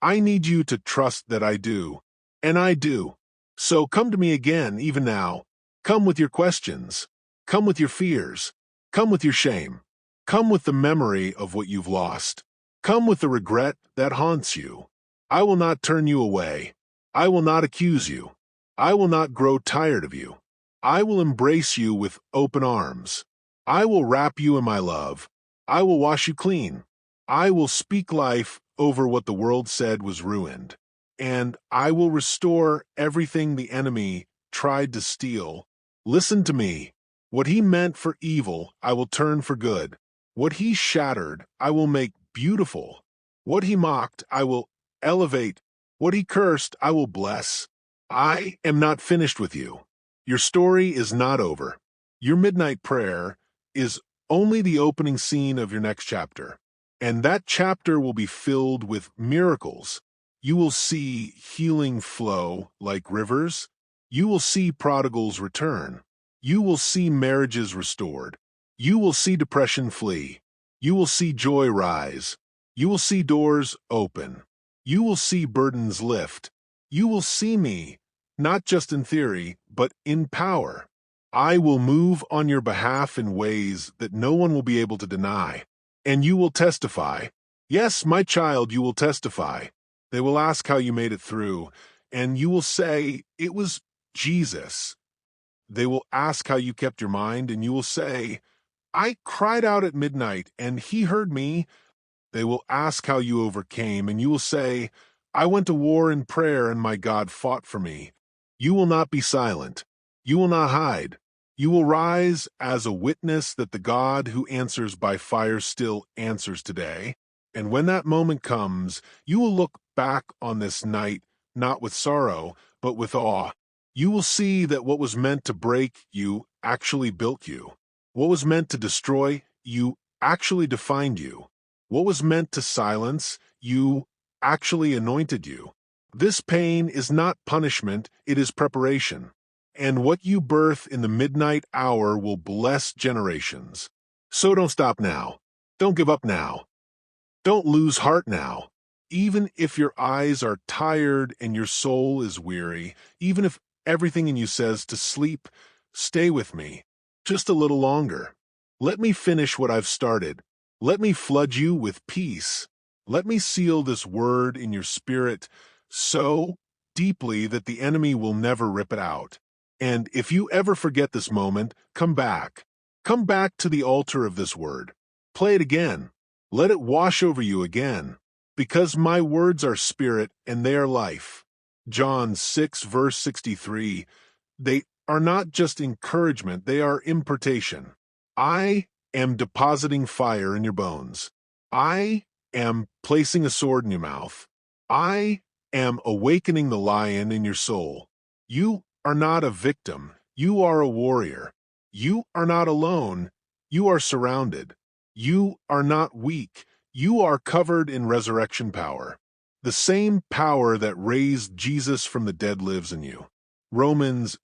Speaker 1: I need you to trust that I do. And I do. So come to me again, even now. Come with your questions. Come with your fears. Come with your shame. Come with the memory of what you've lost. Come with the regret that haunts you. I will not turn you away. I will not accuse you. I will not grow tired of you. I will embrace you with open arms. I will wrap you in my love. I will wash you clean. I will speak life over what the world said was ruined. And I will restore everything the enemy tried to steal. Listen to me. What he meant for evil, I will turn for good. What he shattered, I will make beautiful. What he mocked, I will elevate. What he cursed, I will bless. I am not finished with you. Your story is not over. Your midnight prayer is only the opening scene of your next chapter. And that chapter will be filled with miracles. You will see healing flow like rivers. You will see prodigals return. You will see marriages restored. You will see depression flee. You will see joy rise. You will see doors open. You will see burdens lift. You will see me, not just in theory, but in power. I will move on your behalf in ways that no one will be able to deny. And you will testify. Yes, my child, you will testify. They will ask how you made it through, and you will say, it was Jesus. They will ask how you kept your mind, and you will say, I cried out at midnight, and he heard me. They will ask how you overcame, and you will say, I went to war in prayer, and my God fought for me. You will not be silent. You will not hide. You will rise as a witness that the God who answers by fire still answers today. And when that moment comes, you will look back on this night, not with sorrow, but with awe. You will see that what was meant to break you actually built you. What was meant to destroy you actually defined you. What was meant to silence you actually anointed you. This pain is not punishment, it is preparation. And what you birth in the midnight hour will bless generations. So don't stop now. Don't give up now. Don't lose heart now. Even if your eyes are tired and your soul is weary, even if everything in you says to sleep, stay with me. Just a little longer. Let me finish what I've started. Let me flood you with peace. Let me seal this word in your spirit so deeply that the enemy will never rip it out. And if you ever forget this moment, come back. Come back to the altar of this word. Play it again. Let it wash over you again. Because my words are spirit and they are life. John 6 verse 63. They are not just encouragement, they are impartation. I am depositing fire in your bones. I am placing a sword in your mouth. I am awakening the lion in your soul. You are not a victim. You are a warrior. You are not alone. You are surrounded. You are not weak. You are covered in resurrection power. The same power that raised Jesus from the dead lives in you. Romans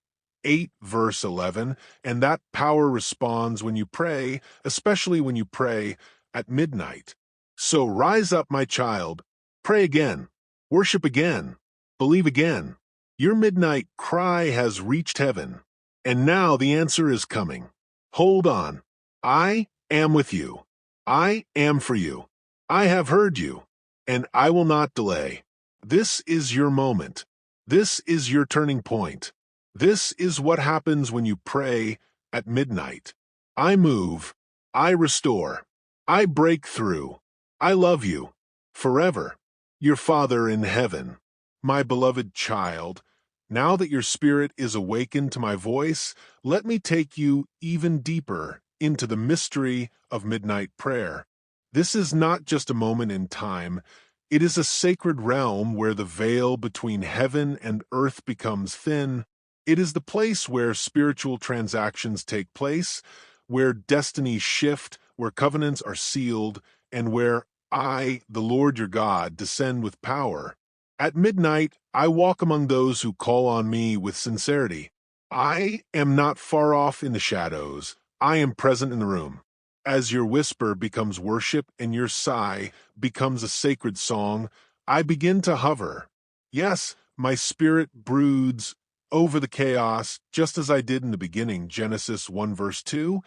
Speaker 1: 8 verse 11, and that power responds when you pray, especially when you pray at midnight. So rise up, my child. Pray again. Worship again. Believe again. Your midnight cry has reached heaven, and now the answer is coming. Hold on. I am with you. I am for you. I have heard you, and I will not delay. This is your moment. This is your turning point. This is what happens when you pray at midnight. I move. I restore. I break through. I love you. Forever. Your Father in heaven. My beloved child, now that your spirit is awakened to my voice, let me take you even deeper into the mystery of midnight prayer. This is not just a moment in time. It is a sacred realm where the veil between heaven and earth becomes thin. It is the place where spiritual transactions take place, where destinies shift, where covenants are sealed, and where I, the Lord your God, descend with power. At midnight, I walk among those who call on me with sincerity. I am not far off in the shadows. I am present in the room. As your whisper becomes worship and your sigh becomes a sacred song, I begin to hover. Yes, my spirit broods over the chaos, just as I did in the beginning, Genesis 1 verse 2.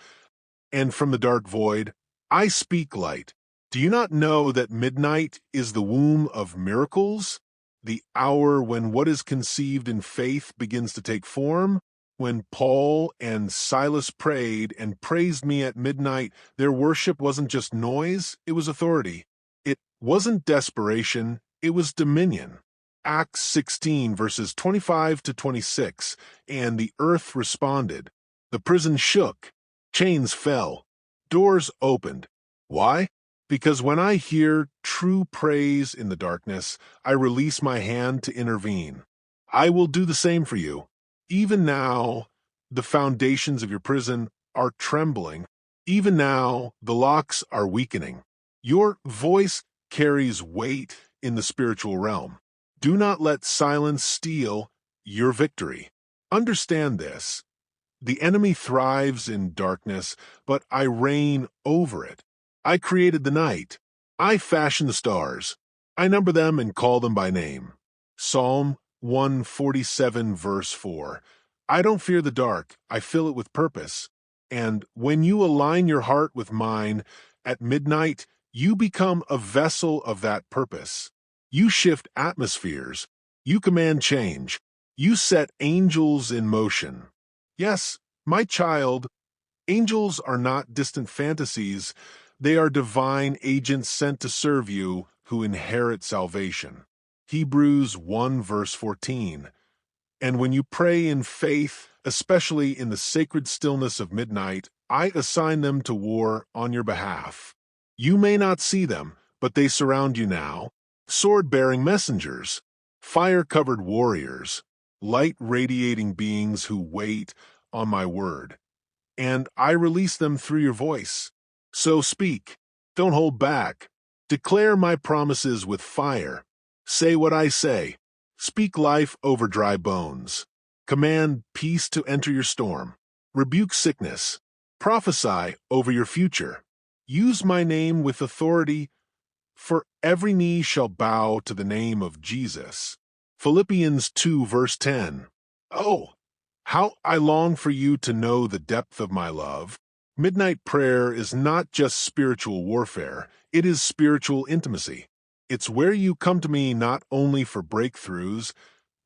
Speaker 1: And from the dark void, I speak light. Do you not know that midnight is the womb of miracles? The hour when what is conceived in faith begins to take form? When Paul and Silas prayed and praised me at midnight, their worship wasn't just noise, it was authority. It wasn't desperation, it was dominion. Acts 16 verses 25 to 26, and the earth responded. The prison shook, chains fell, doors opened. Why? Because when I hear true praise in the darkness, I release my hand to intervene. I will do the same for you. Even now, the foundations of your prison are trembling. Even now, the locks are weakening. Your voice carries weight in the spiritual realm. Do not let silence steal your victory. Understand this. The enemy thrives in darkness, but I reign over it. I created the night. I fashioned the stars. I number them and call them by name. Psalm 147 verse 4. I don't fear the dark. I fill it with purpose. And when you align your heart with mine, at midnight, you become a vessel of that purpose. You shift atmospheres. You command change. You set angels in motion. Yes, my child, angels are not distant fantasies. They are divine agents sent to serve you who inherit salvation. Hebrews 1 verse 14. And when you pray in faith, especially in the sacred stillness of midnight, I assign them to war on your behalf. You may not see them, but they surround you now. Sword-bearing messengers, fire-covered warriors, light-radiating beings who wait on my word. And I release them through your voice. So speak. Don't hold back. Declare my promises with fire. Say what I say. Speak life over dry bones. Command peace to enter your storm. Rebuke sickness. Prophesy over your future. Use my name with authority, for every knee shall bow to the name of Jesus. Philippians 2 verse 10. Oh, how I long for you to know the depth of my love. Midnight prayer is not just spiritual warfare, it is spiritual intimacy. It's where you come to me not only for breakthroughs,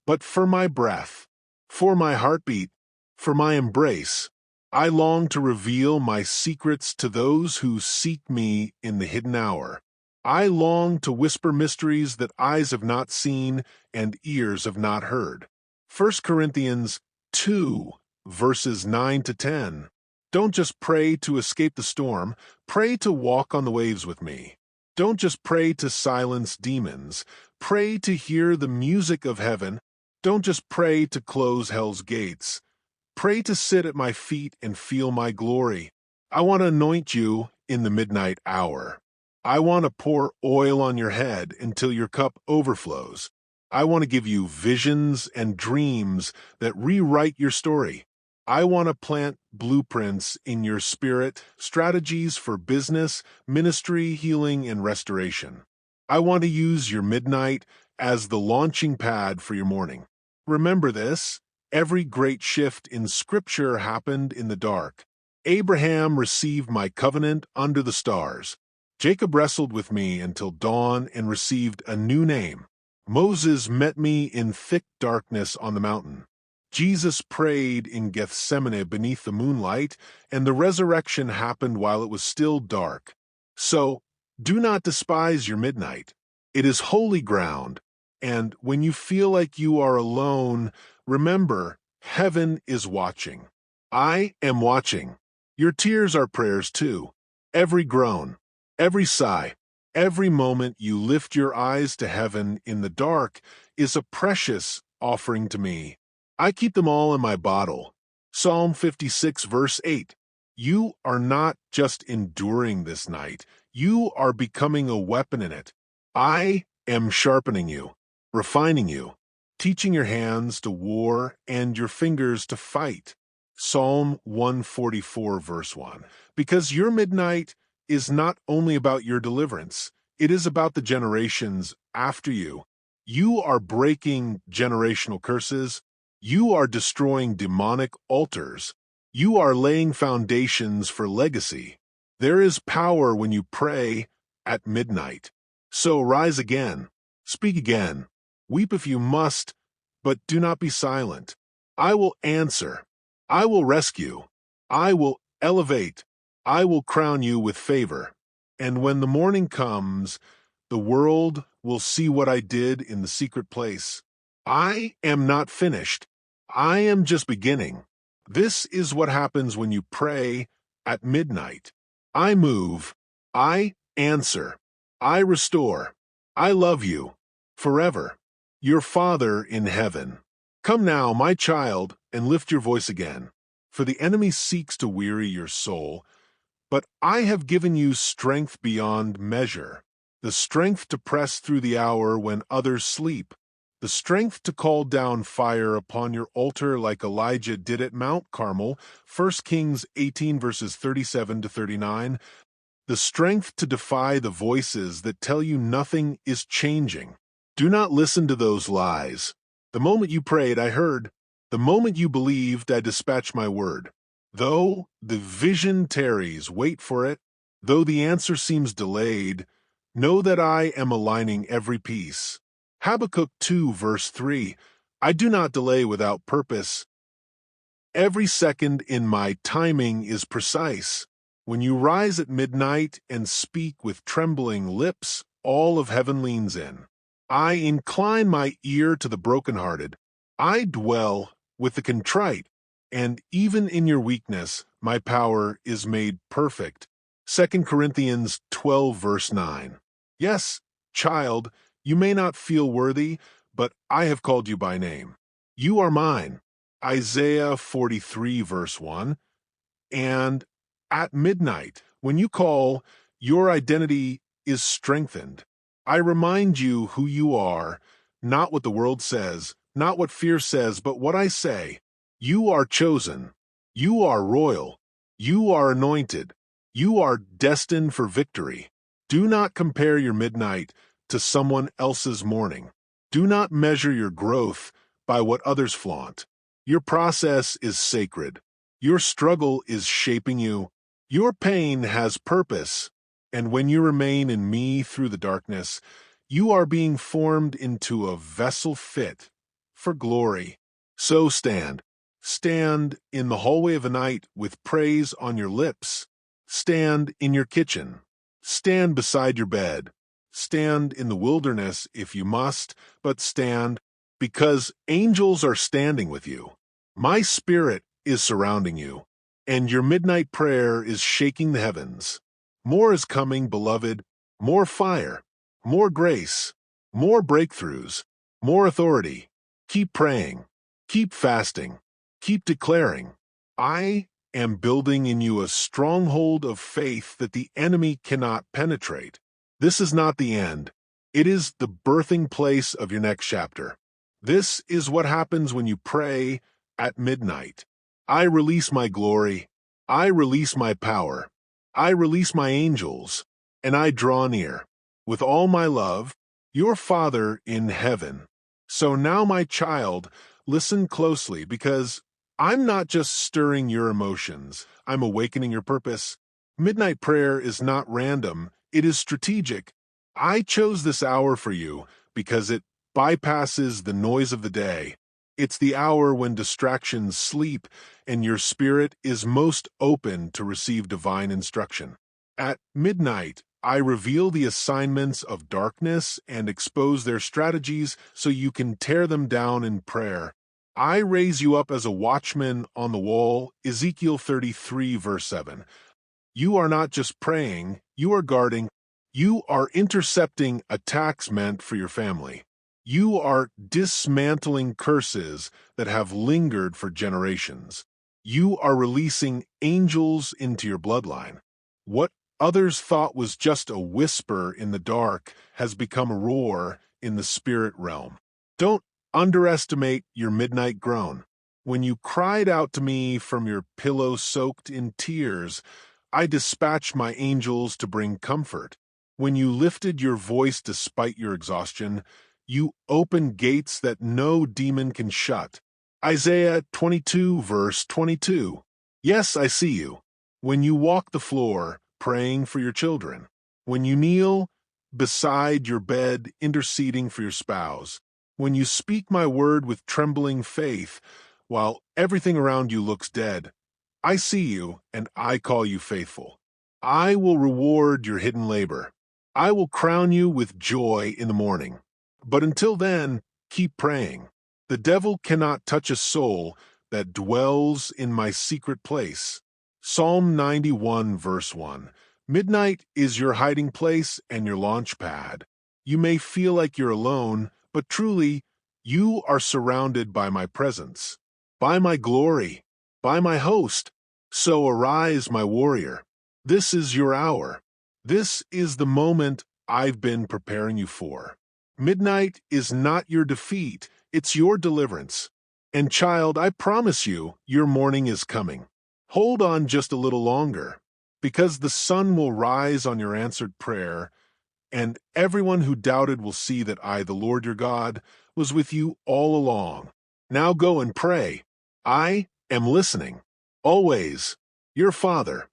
Speaker 1: but for my breath, for my heartbeat, for my embrace. I long to reveal my secrets to those who seek me in the hidden hour. I long to whisper mysteries that eyes have not seen and ears have not heard. 1 Corinthians 2, verses 9 to 10. Don't just pray to escape the storm, pray to walk on the waves with me. Don't just pray to silence demons, pray to hear the music of heaven. Don't just pray to close hell's gates. Pray to sit at my feet and feel my glory. I want to anoint you in the midnight hour. I want to pour oil on your head until your cup overflows. I want to give you visions and dreams that rewrite your story. I want to plant blueprints in your spirit, strategies for business, ministry, healing, and restoration. I want to use your midnight as the launching pad for your morning. Remember this: every great shift in Scripture happened in the dark. Abraham received my covenant under the stars. Jacob wrestled with me until dawn and received a new name. Moses met me in thick darkness on the mountain. Jesus prayed in Gethsemane beneath the moonlight, and the resurrection happened while it was still dark. So, do not despise your midnight. It is holy ground, and when you feel like you are alone, remember, heaven is watching. I am watching. Your tears are prayers too. Every groan, every sigh, every moment you lift your eyes to heaven in the dark is a precious offering to me. I keep them all in my bottle. Psalm 56 verse 8. You are not just enduring this night, you are becoming a weapon in it. I am sharpening you, refining you, teaching your hands to war and your fingers to fight. Psalm 144 verse 1. Because your midnight is not only about your deliverance, it is about the generations after you. You are breaking generational curses. You are destroying demonic altars. You are laying foundations for legacy. There is power when you pray at midnight. So rise again, speak again, weep if you must, but do not be silent. I will answer. I will rescue. I will elevate. I will crown you with favor. And when the morning comes, the world will see what I did in the secret place. I am not finished. I am just beginning. This is what happens when you pray at midnight. I move. I answer. I restore. I love you forever. Your Father in heaven. Come now, my child, and lift your voice again. For the enemy seeks to weary your soul, but I have given you strength beyond measure, the strength to press through the hour when others sleep, the strength to call down fire upon your altar like Elijah did at Mount Carmel, 1 Kings 18 verses 37 to 39, the strength to defy the voices that tell you nothing is changing. Do not listen to those lies. The moment you prayed, I heard. The moment you believed, I dispatched my word. Though the vision tarries, wait for it. Though the answer seems delayed, know that I am aligning every piece. Habakkuk 2 verse 3. I do not delay without purpose. Every second in my timing is precise. When you rise at midnight and speak with trembling lips, all of heaven leans in. I incline my ear to the brokenhearted. I dwell with the contrite, and even in your weakness, my power is made perfect. 2 Corinthians 12 verse 9. Yes, child, you may not feel worthy, but I have called you by name. You are mine. Isaiah 43 verse 1. And at midnight, when you call, your identity is strengthened. I remind you who you are, not what the world says, not what fear says, but what I say. You are chosen. You are royal. You are anointed. You are destined for victory. Do not compare your midnight to someone else's morning. Do not measure your growth by what others flaunt. Your process is sacred. Your struggle is shaping you. Your pain has purpose. And when you remain in me through the darkness, you are being formed into a vessel fit for glory. So stand. Stand in the hallway of the night with praise on your lips. Stand in your kitchen. Stand beside your bed. Stand in the wilderness if you must, but stand because angels are standing with you. My spirit is surrounding you, and your midnight prayer is shaking the heavens. More is coming, beloved. More fire, more grace, more breakthroughs, more authority. Keep praying. Keep fasting. Keep declaring. I am building in you a stronghold of faith that the enemy cannot penetrate. This is not the end. It is the birthing place of your next chapter. This is what happens when you pray at midnight. I release my glory. I release my power. I release my angels, and I draw near. With all my love, your Father in heaven. So now, my child, Listen closely, because I'm not just stirring your emotions, I'm awakening your purpose. Midnight prayer is not random, it is strategic. I chose this hour for you because it bypasses the noise of the day. It's the hour when distractions sleep and your spirit is most open to receive divine instruction. At midnight, I reveal the assignments of darkness and expose their strategies so you can tear them down in prayer. I raise you up as a watchman on the wall, Ezekiel 33, verse 7. You are not just praying, you are guarding. You are intercepting attacks meant for your family. You are dismantling curses that have lingered for generations. You are releasing angels into your bloodline. What others thought was just a whisper in the dark has become a roar in the spirit realm. Don't underestimate your midnight groan. When you cried out to me from your pillow soaked in tears, I dispatched my angels to bring comfort. When you lifted your voice despite your exhaustion, you opened gates that no demon can shut. Isaiah 22, verse 22. Yes, I see you. When you walk the floor, praying for your children. When you kneel beside your bed, interceding for your spouse. When you speak my word with trembling faith, while everything around you looks dead. I see you, and I call you faithful. I will reward your hidden labor. I will crown you with joy in the morning. But until then, keep praying. The devil cannot touch a soul that dwells in my secret place. Psalm 91, verse 1. Midnight is your hiding place and your launch pad. You may feel like you're alone, but truly, you are surrounded by my presence, by my glory, by my host. So arise, my warrior. This is your hour. This is the moment I've been preparing you for. Midnight is not your defeat, it's your deliverance. And child, I promise you, your morning is coming. Hold on just a little longer, because the sun will rise on your answered prayer, and everyone who doubted will see that I, the Lord your God, was with you all along. Now go and pray. I am listening. Always, your Father.